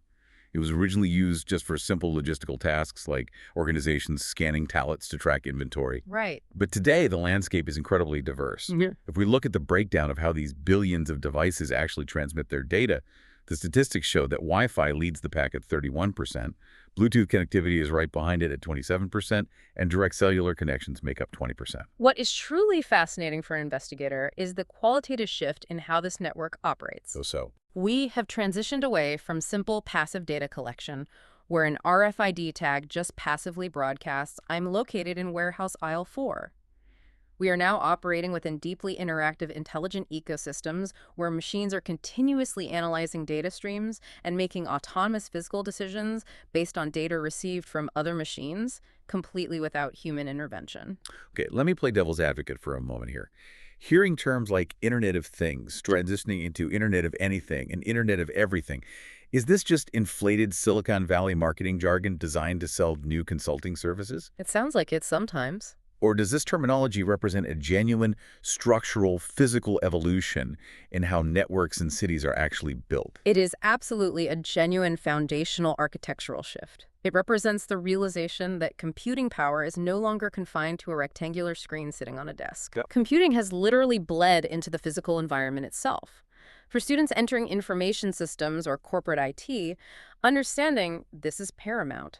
It was originally used just for simple logistical tasks like organizations scanning pallets to track inventory. Right. But today, the landscape is incredibly diverse. If we look at the breakdown of how these billions of devices actually transmit their data, the statistics show that Wi-Fi leads the pack at 31%, Bluetooth connectivity is right behind it at 27%, and direct cellular connections make up 20%. What is truly fascinating for an investigator is the qualitative shift in how this network operates. So. We have transitioned away from simple passive data collection, where an RFID tag just passively broadcasts, "I'm located in warehouse aisle 4." We are now operating within deeply interactive, intelligent ecosystems where machines are continuously analyzing data streams and making autonomous physical decisions based on data received from other machines, completely without human intervention. Okay, let me play devil's advocate for a moment here. Hearing terms like Internet of Things transitioning into Internet of Anything and Internet of Everything, is this just inflated Silicon Valley marketing jargon designed to sell new consulting services? It sounds like it sometimes. Or does this terminology represent a genuine structural, physical evolution in how networks and cities are actually built? It is absolutely a genuine foundational architectural shift. It represents the realization that computing power is no longer confined to a rectangular screen sitting on a desk. Yep. Computing has literally bled into the physical environment itself. For students entering information systems or corporate IT, understanding this is paramount.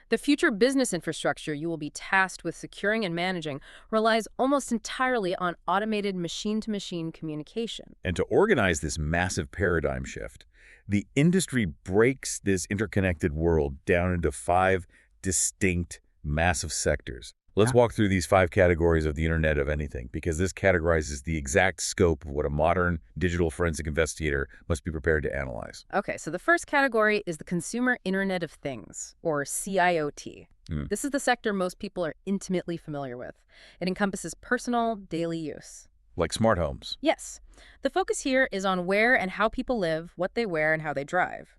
The future business infrastructure you will be tasked with securing and managing relies almost entirely on automated machine-to-machine communication. And to organize this massive paradigm shift, the industry breaks this interconnected world down into 5 distinct, massive sectors. Let's walk through these 5 categories of the Internet of Anything, because this categorizes the exact scope of what a modern digital forensic investigator must be prepared to analyze. Okay, so the first category is the Consumer Internet of Things, or CIoT. This is the sector most people are intimately familiar with. It encompasses personal, daily use. Like smart homes. Yes. The focus here is on where and how people live, what they wear, and how they drive.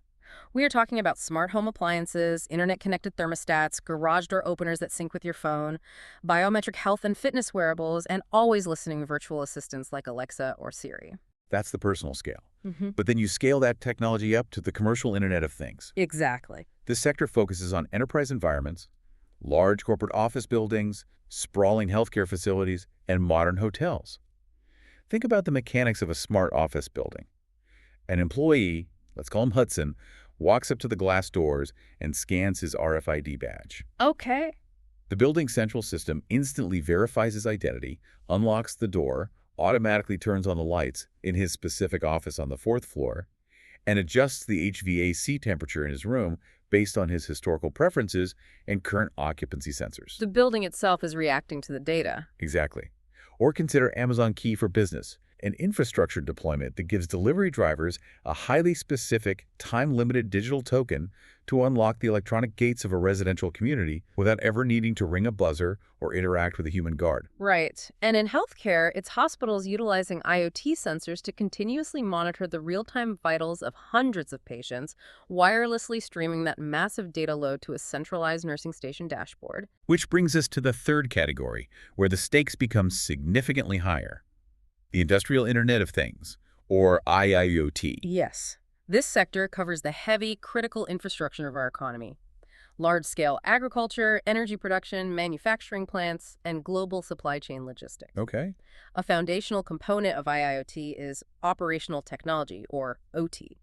We are talking about smart home appliances, internet-connected thermostats, garage door openers that sync with your phone, biometric health and fitness wearables, and always listening virtual assistants like Alexa or Siri. That's the personal scale. But then you scale that technology up to the commercial Internet of Things. Exactly. This sector focuses on enterprise environments, large corporate office buildings, sprawling healthcare facilities, and modern hotels. Think about the mechanics of a smart office building. An employee, let's call him Hudson, walks up to the glass doors and scans his RFID badge. Okay. The building's central system instantly verifies his identity, unlocks the door, automatically turns on the lights in his specific office on the 4th floor, and adjusts the HVAC temperature in his room based on his historical preferences and current occupancy sensors. The building itself is reacting to the data. Exactly. Or consider Amazon Key for Business, an infrastructure deployment that gives delivery drivers a highly specific, time-limited digital token to unlock the electronic gates of a residential community without ever needing to ring a buzzer or interact with a human guard. Right. And in healthcare, it's hospitals utilizing IoT sensors to continuously monitor the real-time vitals of hundreds of patients, wirelessly streaming that massive data load to a centralized nursing station dashboard. Which brings us to the third category, where the stakes become significantly higher. The Industrial Internet of Things, or IIoT. Yes. This sector covers the heavy, critical infrastructure of our economy. Large-scale agriculture, energy production, manufacturing plants, and global supply chain logistics. Okay. A foundational component of IIoT is operational technology, or OT.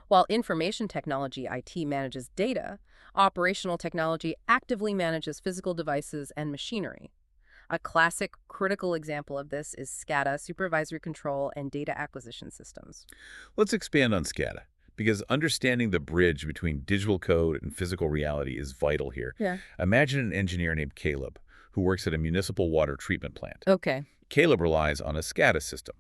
While information technology, IT, manages data, operational technology actively manages physical devices and machinery. A classic critical example of this is SCADA, supervisory control, and data acquisition systems. Let's expand on SCADA, because understanding the bridge between digital code and physical reality is vital here. Yeah. Imagine an engineer named Caleb, who works at a municipal water treatment plant. Okay. Caleb relies on a SCADA system.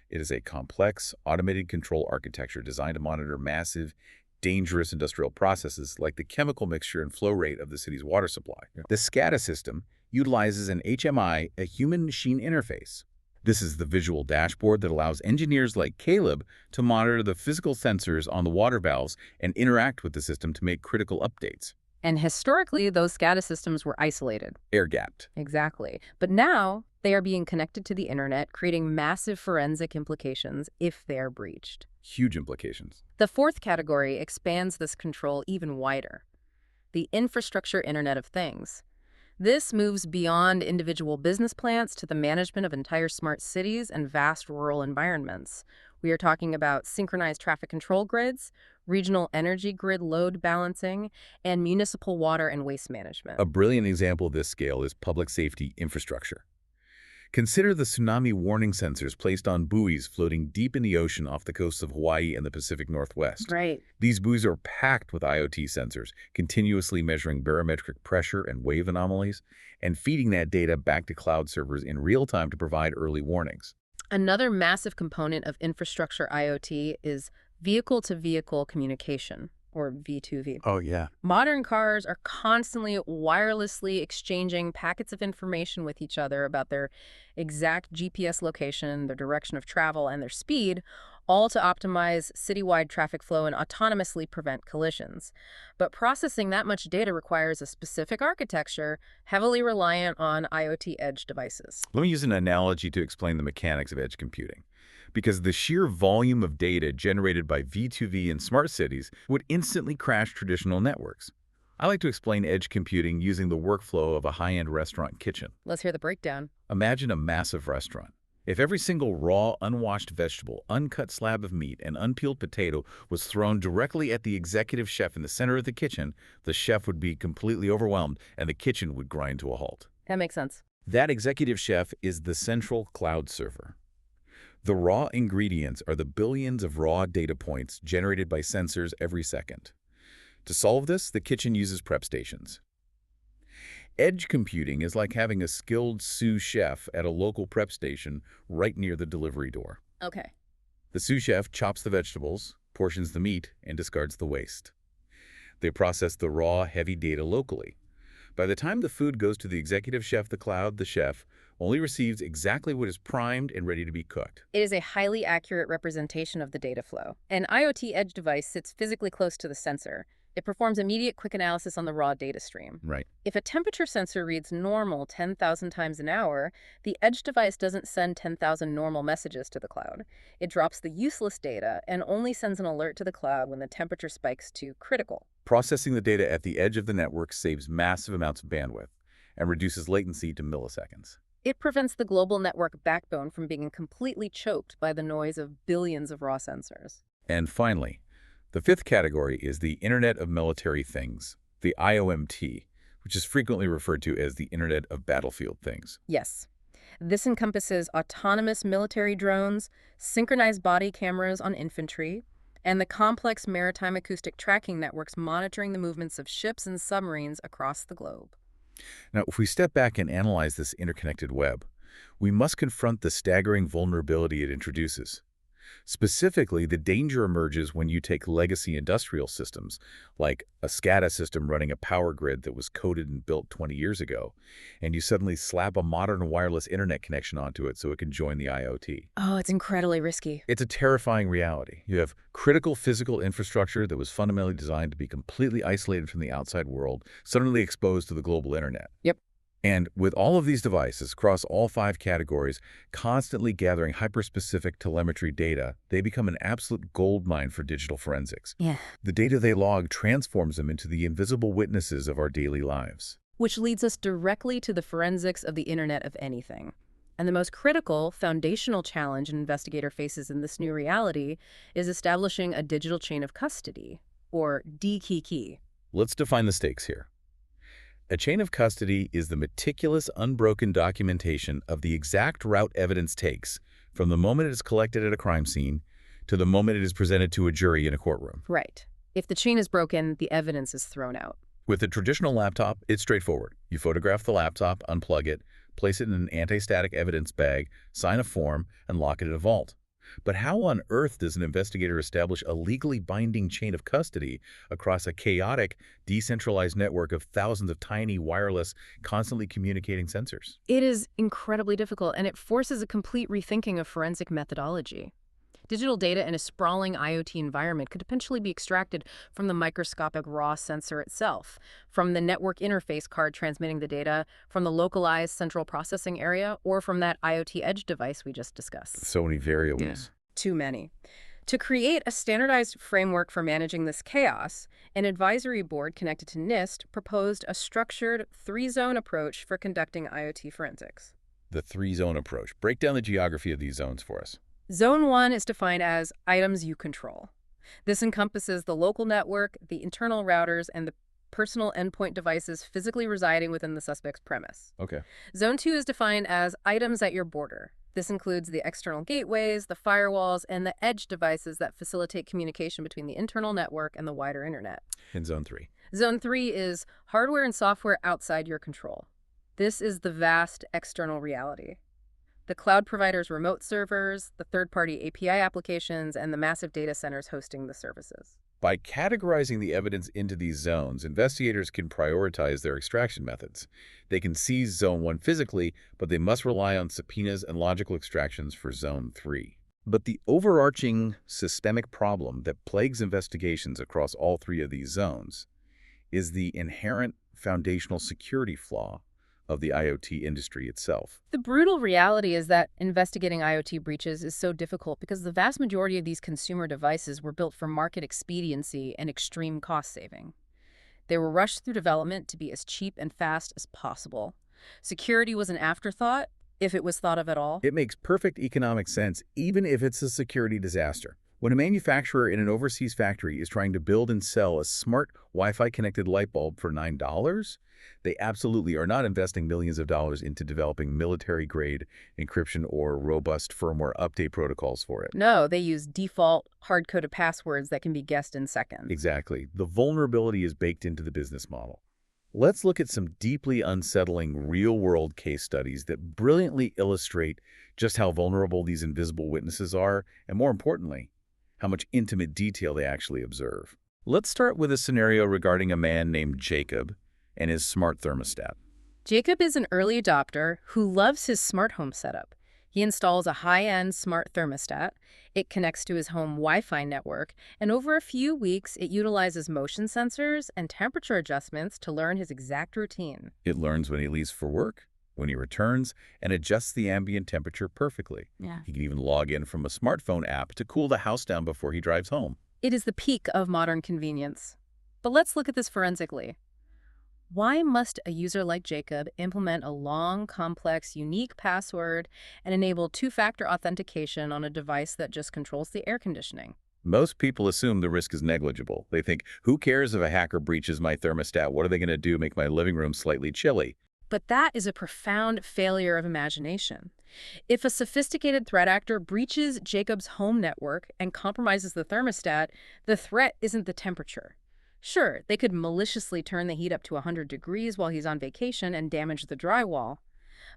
It is a complex, automated control architecture designed to monitor massive, dangerous industrial processes like the chemical mixture and flow rate of the city's water supply. The SCADA system utilizes an HMI, a human-machine interface. This is the visual dashboard that allows engineers like Caleb to monitor the physical sensors on the water valves and interact with the system to make critical updates. And historically, those SCADA systems were isolated. Air-gapped. Exactly. But now, they are being connected to the internet, creating massive forensic implications if they are breached. Huge implications. The fourth category expands this control even wider. The Infrastructure Internet of Things. This moves beyond individual business plants to the management of entire smart cities and vast rural environments. We are talking about synchronized traffic control grids, regional energy grid load balancing, and municipal water and waste management. A brilliant example of this scale is public safety infrastructure. Consider the tsunami warning sensors placed on buoys floating deep in the ocean off the coasts of Hawaii and the Pacific Northwest. Right. These buoys are packed with IoT sensors, continuously measuring barometric pressure and wave anomalies, and feeding that data back to cloud servers in real time to provide early warnings. Another massive component of infrastructure IoT is vehicle-to-vehicle communication. or V2V. Oh, yeah. Modern cars are constantly wirelessly exchanging packets of information with each other about their exact GPS location, their direction of travel, and their speed, all to optimize citywide traffic flow and autonomously prevent collisions. But processing that much data requires a specific architecture, heavily reliant on IoT edge devices. Let me use an analogy to explain the mechanics of edge computing. Because the sheer volume of data generated by V2V in smart cities would instantly crash traditional networks. I like to explain edge computing using the workflow of a high-end restaurant kitchen. Let's hear the breakdown. Imagine a massive restaurant. If every single raw, unwashed vegetable, uncut slab of meat, and unpeeled potato was thrown directly at the executive chef in the center of the kitchen, the chef would be completely overwhelmed and the kitchen would grind to a halt. That makes sense. That executive chef is the central cloud server. The raw ingredients are the billions of raw data points generated by sensors every second. To solve this, the kitchen uses prep stations. Edge computing is like having a skilled sous chef at a local prep station right near the delivery door. Okay. The sous chef chops the vegetables, portions the meat, and discards the waste. They process the raw, heavy data locally. By the time the food goes to the executive chef, the chef only receives exactly what is primed and ready to be cooked. It is a highly accurate representation of the data flow. An IoT edge device sits physically close to the sensor. It performs immediate quick analysis on the raw data stream. Right. If a temperature sensor reads normal 10,000 times an hour, the edge device doesn't send 10,000 normal messages to the cloud. It drops the useless data and only sends an alert to the cloud when the temperature spikes to critical. Processing the data at the edge of the network saves massive amounts of bandwidth and reduces latency to milliseconds. It prevents the global network backbone from being completely choked by the noise of billions of raw sensors. And finally, the fifth category is the Internet of Military Things, the IOMT, which is frequently referred to as the Internet of Battlefield Things. Yes. This encompasses autonomous military drones, synchronized body cameras on infantry, and the complex maritime acoustic tracking networks monitoring the movements of ships and submarines across the globe. Now, if we step back and analyze this interconnected web, we must confront the staggering vulnerability it introduces. Specifically, the danger emerges when you take legacy industrial systems, like a SCADA system running a power grid that was coded and built 20 years ago, and you suddenly slap a modern wireless internet connection onto it so it can join the IoT. Oh, it's incredibly risky. It's a terrifying reality. You have critical physical infrastructure that was fundamentally designed to be completely isolated from the outside world, suddenly exposed to the global internet. Yep. And with all of these devices across all 5 categories constantly gathering hyper-specific telemetry data, they become an absolute goldmine for digital forensics. Yeah. The data they log transforms them into the invisible witnesses of our daily lives. Which leads us directly to the forensics of the Internet of Anything. And the most critical, foundational challenge an investigator faces in this new reality is establishing a digital chain of custody, or DCoC. Let's define the stakes here. A chain of custody is the meticulous, unbroken documentation of the exact route evidence takes from the moment it is collected at a crime scene to the moment it is presented to a jury in a courtroom. Right. If the chain is broken, the evidence is thrown out. With a traditional laptop, it's straightforward. You photograph the laptop, unplug it, place it in an anti-static evidence bag, sign a form, and lock it in a vault. But how on earth does an investigator establish a legally binding chain of custody across a chaotic, decentralized network of thousands of tiny, wireless, constantly communicating sensors? It is incredibly difficult, and it forces a complete rethinking of forensic methodology. Digital data in a sprawling IoT environment could potentially be extracted from the microscopic raw sensor itself, from the network interface card transmitting the data, from the localized central processing area, or from that IoT edge device we just discussed. So many variables. Yeah. Too many. To create a standardized framework for managing this chaos, an advisory board connected to NIST proposed a structured 3-zone approach for conducting IoT forensics. The 3-zone approach. Break down the geography of these zones for us. Zone 1 is defined as items you control. This encompasses the local network, the internal routers, and the personal endpoint devices physically residing within the suspect's premise. Okay. Zone 2 is defined as items at your border. This includes the external gateways, the firewalls, and the edge devices that facilitate communication between the internal network and the wider internet. In Zone 3. Zone 3 is hardware and software outside your control. This is the vast external reality. The cloud provider's remote servers, the third-party API applications, and the massive data centers hosting the services. By categorizing the evidence into these zones, investigators can prioritize their extraction methods. They can seize Zone 1 physically, but they must rely on subpoenas and logical extractions for Zone 3. But the overarching systemic problem that plagues investigations across all three of these zones is the inherent foundational security flaw of the IoT industry itself. The brutal reality is that investigating IoT breaches is so difficult because the vast majority of these consumer devices were built for market expediency and extreme cost saving. They were rushed through development to be as cheap and fast as possible. Security was an afterthought, if it was thought of at all. It makes perfect economic sense, even if it's a security disaster. When a manufacturer in an overseas factory is trying to build and sell a smart Wi-Fi connected light bulb for $9, they absolutely are not investing millions of dollars into developing military-grade encryption or robust firmware update protocols for it. No, they use default, hard-coded passwords that can be guessed in seconds. Exactly. The vulnerability is baked into the business model. Let's look at some deeply unsettling real-world case studies that brilliantly illustrate just how vulnerable these invisible witnesses are, and more importantly, how much intimate detail they actually observe. Let's start with a scenario regarding a man named Jacob and his smart thermostat. Jacob is an early adopter who loves his smart home setup. He installs a high-end smart thermostat. It connects to his home Wi-Fi network, and over a few weeks, it utilizes motion sensors and temperature adjustments to learn his exact routine. It learns when he leaves for work, when he returns, and adjusts the ambient temperature perfectly. Yeah. He can even log in from a smartphone app to cool the house down before he drives home. It is the peak of modern convenience. But let's look at this forensically. Why must a user like Jacob implement a long, complex, unique password and enable two-factor authentication on a device that just controls the air conditioning? Most people assume the risk is negligible. They think, who cares if a hacker breaches my thermostat? What are they going to do? Make my living room slightly chilly? But that is a profound failure of imagination. If a sophisticated threat actor breaches Jacob's home network and compromises the thermostat, the threat isn't the temperature. Sure, they could maliciously turn the heat up to 100 degrees while he's on vacation and damage the drywall.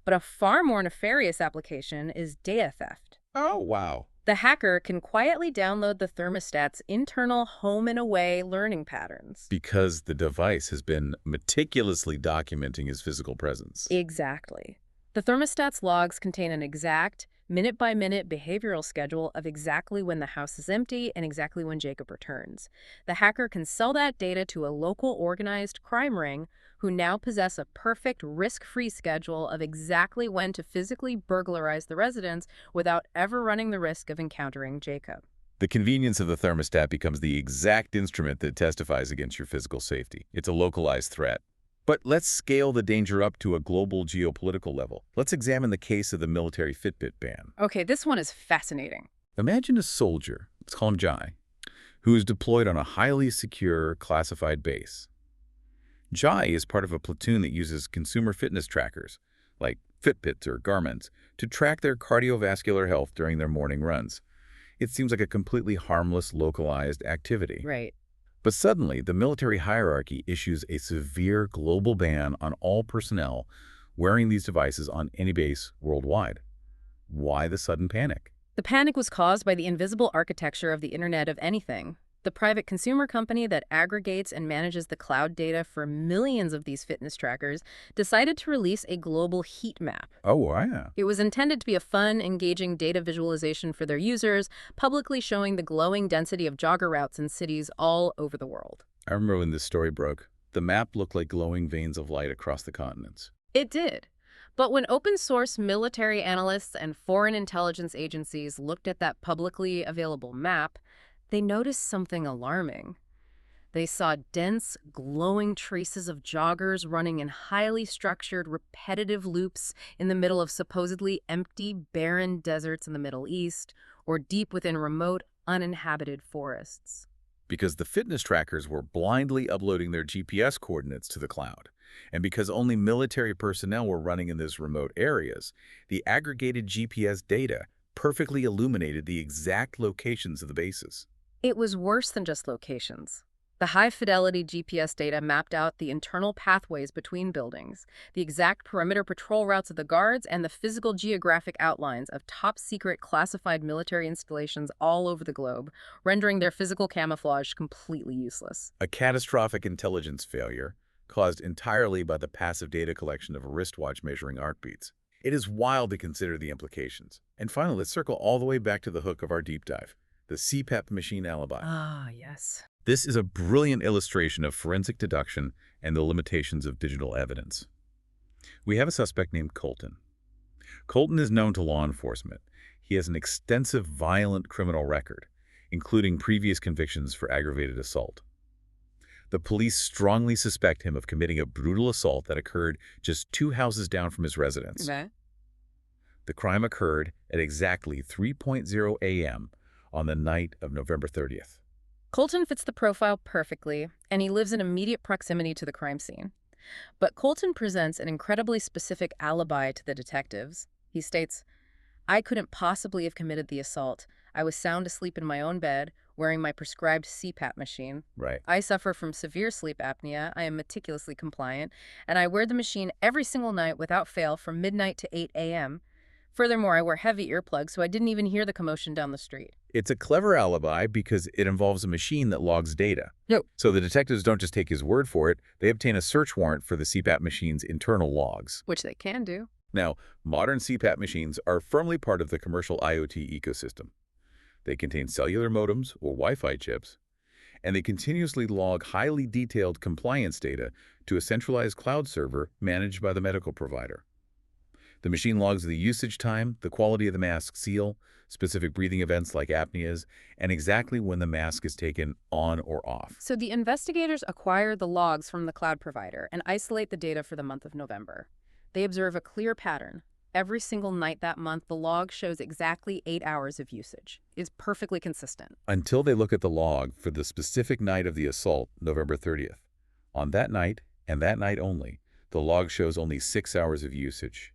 But a far more nefarious application is data theft. Oh, wow. The hacker can quietly download the thermostat's internal home and away learning patterns. Because the device has been meticulously documenting his physical presence. Exactly. The thermostat's logs contain an exact, minute-by-minute behavioral schedule of exactly when the house is empty and exactly when Jacob returns. The hacker can sell that data to a local organized crime ring who now possess a perfect risk-free schedule of exactly when to physically burglarize the residence without ever running the risk of encountering Jacob. The convenience of the thermostat becomes the exact instrument that testifies against your physical safety. It's a localized threat. But let's scale the danger up to a global geopolitical level. Let's examine the case of the military Fitbit ban. Okay, this one is fascinating. Imagine a soldier, let's call him Jai, who is deployed on a highly secure, classified base. Jai is part of a platoon that uses consumer fitness trackers, like Fitbits or Garmin's, to track their cardiovascular health during their morning runs. It seems like a completely harmless, localized activity. Right. But suddenly, the military hierarchy issues a severe global ban on all personnel wearing these devices on any base worldwide. Why the sudden panic? The panic was caused by the invisible architecture of the Internet of Anything. The private consumer company that aggregates and manages the cloud data for millions of these fitness trackers decided to release a global heat map. Oh, yeah. It was intended to be a fun, engaging data visualization for their users, publicly showing the glowing density of jogger routes in cities all over the world. I remember when this story broke. The map looked like glowing veins of light across the continents. It did. But when open-source military analysts and foreign intelligence agencies looked at that publicly available map, they noticed something alarming. They saw dense, glowing traces of joggers running in highly structured, repetitive loops in the middle of supposedly empty, barren deserts in the Middle East or deep within remote, uninhabited forests. Because the fitness trackers were blindly uploading their GPS coordinates to the cloud, and because only military personnel were running in those remote areas, the aggregated GPS data perfectly illuminated the exact locations of the bases. It was worse than just locations. The high-fidelity GPS data mapped out the internal pathways between buildings, the exact perimeter patrol routes of the guards, and the physical geographic outlines of top-secret classified military installations all over the globe, rendering their physical camouflage completely useless. A catastrophic intelligence failure caused entirely by the passive data collection of a wristwatch measuring heartbeats. It is wild to consider the implications. And finally, let's circle all the way back to the hook of our deep dive, the CPAP machine alibi. Ah, yes. This is a brilliant illustration of forensic deduction and the limitations of digital evidence. We have a suspect named Colton. Colton is known to law enforcement. He has an extensive violent criminal record, including previous convictions for aggravated assault. The police strongly suspect him of committing a brutal assault that occurred just 2 houses down from his residence. Okay. The crime occurred at exactly 3:00 a.m. on the night of November 30th. Colton fits the profile perfectly, and he lives in immediate proximity to the crime scene. But Colton presents an incredibly specific alibi to the detectives. He states, "I couldn't possibly have committed the assault. I was sound asleep in my own bed, wearing my prescribed CPAP machine. Right. I suffer from severe sleep apnea. I am meticulously compliant, and I wear the machine every single night without fail from midnight to 8 a.m. Furthermore, I wear heavy earplugs, so I didn't even hear the commotion down the street." It's a clever alibi because it involves a machine that logs data. Yep. So the detectives don't just take his word for it, they obtain a search warrant for the CPAP machine's internal logs. Which they can do. Now, modern CPAP machines are firmly part of the commercial IoT ecosystem. They contain cellular modems or Wi-Fi chips, and they continuously log highly detailed compliance data to a centralized cloud server managed by the medical provider. The machine logs the usage time, the quality of the mask seal, specific breathing events like apneas, and exactly when the mask is taken on or off. So the investigators acquire the logs from the cloud provider and isolate the data for the month of November. They observe a clear pattern. Every single night that month, the log shows exactly 8 hours of usage. It's perfectly consistent. Until they look at the log for the specific night of the assault, November 30th. On that night, and that night only, the log shows only 6 hours of usage.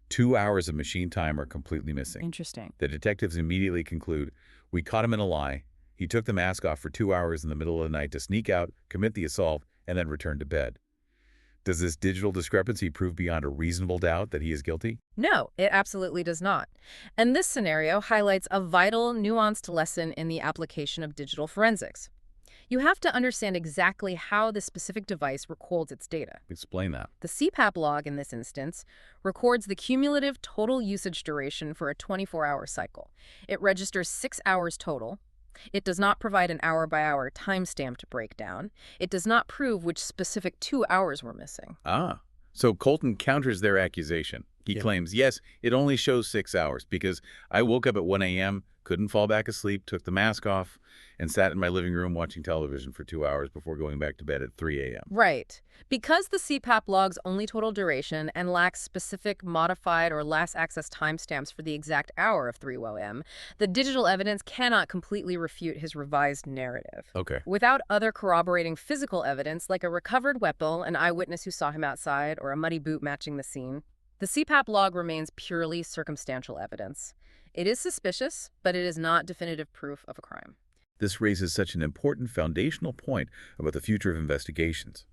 2 hours of machine time are completely missing. Interesting. The detectives immediately conclude, we caught him in a lie. He took the mask off for 2 hours in the middle of the night to sneak out, commit the assault, and then return to bed. Does this digital discrepancy prove beyond a reasonable doubt that he is guilty? No, it absolutely does not. And this scenario highlights a vital, nuanced lesson in the application of digital forensics. You have to understand exactly how the specific device records its data. Explain that. The CPAP log, in this instance, records the cumulative total usage duration for a 24-hour cycle. It registers 6 hours total. It does not provide an hour-by-hour timestamped breakdown. It does not prove which specific 2 hours were missing. Ah, so Colton counters their accusation. He claims, yes, it only shows 6 hours because I woke up at 1 a.m., couldn't fall back asleep, took the mask off, and sat in my living room watching television for 2 hours before going back to bed at 3 a.m. Right. Because the CPAP logs only total duration and lacks specific modified or last access timestamps for the exact hour of 3 a.m., the digital evidence cannot completely refute his revised narrative. Okay. Without other corroborating physical evidence like a recovered weapon, an eyewitness who saw him outside, or a muddy boot matching the scene, the CPAP log remains purely circumstantial evidence. It is suspicious, but it is not definitive proof of a crime. This raises such an important foundational point about the future of investigations.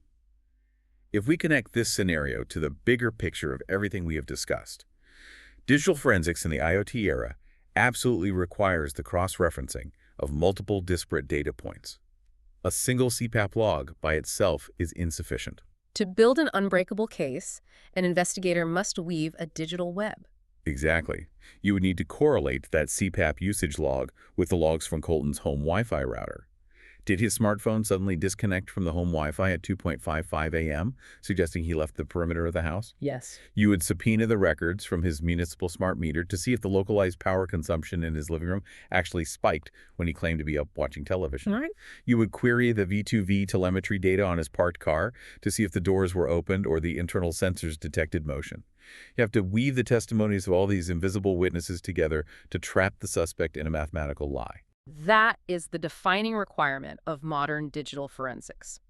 If we connect this scenario to the bigger picture of everything we have discussed, digital forensics in the IoT era absolutely requires the cross-referencing of multiple disparate data points. A single CPAP log by itself is insufficient. To build an unbreakable case, an investigator must weave a digital web. Exactly. You would need to correlate that CPAP usage log with the logs from Colton's home Wi-Fi router. Did his smartphone suddenly disconnect from the home Wi-Fi at 2:55 a.m., suggesting he left the perimeter of the house? Yes. You would subpoena the records from his municipal smart meter to see if the localized power consumption in his living room actually spiked when he claimed to be up watching television. All right. You would query the V2V telemetry data on his parked car to see if the doors were opened or the internal sensors detected motion. You have to weave the testimonies of all these invisible witnesses together to trap the suspect in a mathematical lie. That is the defining requirement of modern digital forensics.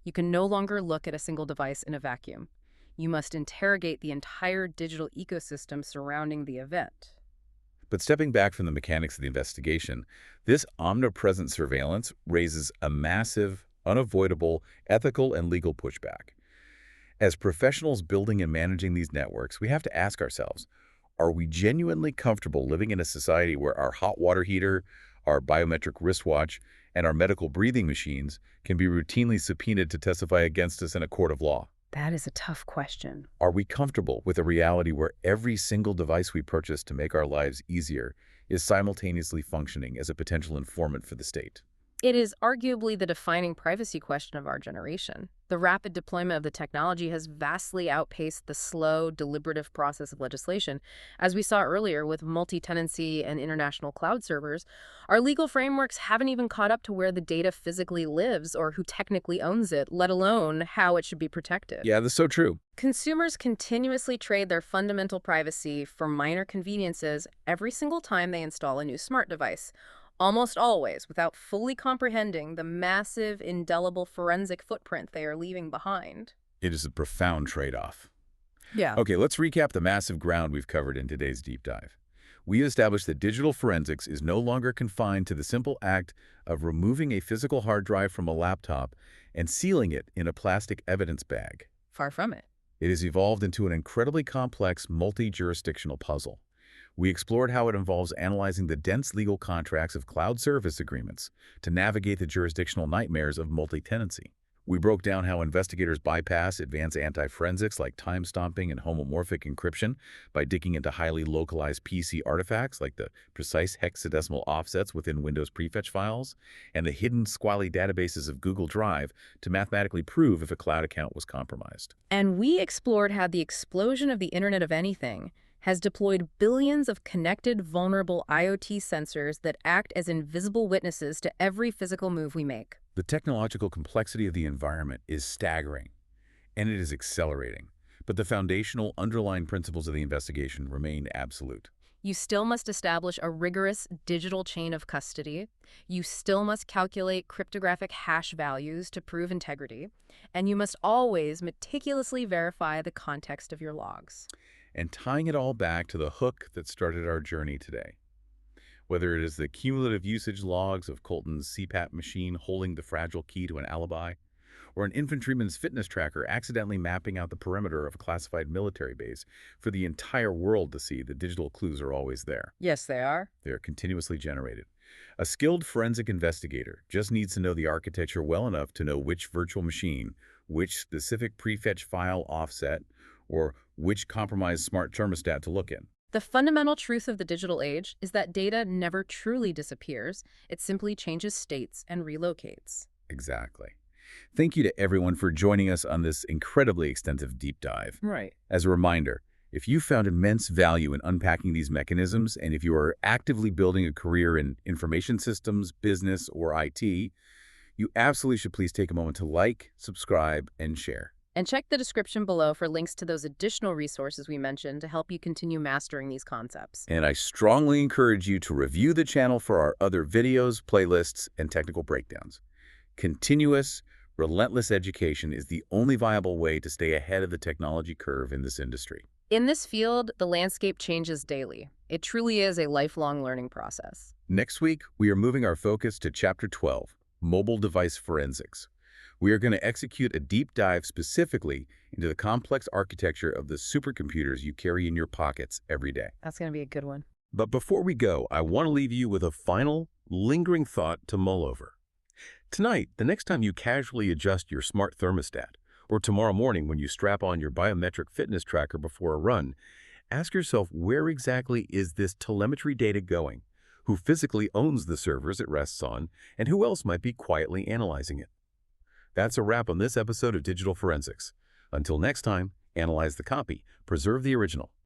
You can no longer look at a single device in a vacuum. You must interrogate the entire digital ecosystem surrounding the event. But stepping back from the mechanics of the investigation, this omnipresent surveillance raises a massive, unavoidable ethical and legal pushback. As professionals building and managing these networks, we have to ask ourselves, are we genuinely comfortable living in a society where our hot water heater, our biometric wristwatch, and our medical breathing machines can be routinely subpoenaed to testify against us in a court of law? That is a tough question. Are we comfortable with a reality where every single device we purchase to make our lives easier is simultaneously functioning as a potential informant for the state? It is arguably the defining privacy question of our generation. The rapid deployment of the technology has vastly outpaced the slow, deliberative process of legislation. As we saw earlier with multi-tenancy and international cloud servers, our legal frameworks haven't even caught up to where the data physically lives or who technically owns it, let alone how it should be protected. Yeah, that's so true. Consumers continuously trade their fundamental privacy for minor conveniences every single time they install a new smart device. Almost always without fully comprehending the massive, indelible forensic footprint they are leaving behind. It is a profound trade-off. Yeah. Okay, let's recap the massive ground we've covered in today's deep dive. We established that digital forensics is no longer confined to the simple act of removing a physical hard drive from a laptop and sealing it in a plastic evidence bag. Far from it. It has evolved into an incredibly complex, multi-jurisdictional puzzle. We explored how it involves analyzing the dense legal contracts of cloud service agreements to navigate the jurisdictional nightmares of multi-tenancy. We broke down how investigators bypass advanced anti-forensics like time stomping and homomorphic encryption by digging into highly localized PC artifacts like the precise hexadecimal offsets within Windows Prefetch files and the hidden squally databases of Google Drive to mathematically prove if a cloud account was compromised. And we explored how the explosion of the Internet of Anything has deployed billions of connected, vulnerable IoT sensors that act as invisible witnesses to every physical move we make. The technological complexity of the environment is staggering, and it is accelerating. But the foundational underlying principles of the investigation remain absolute. You still must establish a rigorous digital chain of custody. You still must calculate cryptographic hash values to prove integrity. And you must always meticulously verify the context of your logs. And tying it all back to the hook that started our journey today. Whether it is the cumulative usage logs of Colton's CPAP machine holding the fragile key to an alibi, or an infantryman's fitness tracker accidentally mapping out the perimeter of a classified military base for the entire world to see, the digital clues are always there. Yes, they are. They are continuously generated. A skilled forensic investigator just needs to know the architecture well enough to know which virtual machine, which specific prefetch file offset, or which compromised smart thermostat to look in. The fundamental truth of the digital age is that data never truly disappears. It simply changes states and relocates. Exactly. Thank you to everyone for joining us on this incredibly extensive deep dive. Right. As a reminder, if you found immense value in unpacking these mechanisms, and if you are actively building a career in information systems, business, or IT, you absolutely should please take a moment to like, subscribe, and share. And check the description below for links to those additional resources we mentioned to help you continue mastering these concepts. And I strongly encourage you to review the channel for our other videos, playlists, and technical breakdowns. Continuous, relentless education is the only viable way to stay ahead of the technology curve in this industry. In this field, the landscape changes daily. It truly is a lifelong learning process. Next week, we are moving our focus to Chapter 12, Mobile Device Forensics. We are going to execute a deep dive specifically into the complex architecture of the supercomputers you carry in your pockets every day. That's going to be a good one. But before we go, I want to leave you with a final, lingering thought to mull over. Tonight, the next time you casually adjust your smart thermostat, or tomorrow morning when you strap on your biometric fitness tracker before a run, ask yourself, where exactly is this telemetry data going? Who physically owns the servers it rests on, and who else might be quietly analyzing it? That's a wrap on this episode of Digital Forensics. Until next time, analyze the copy, preserve the original.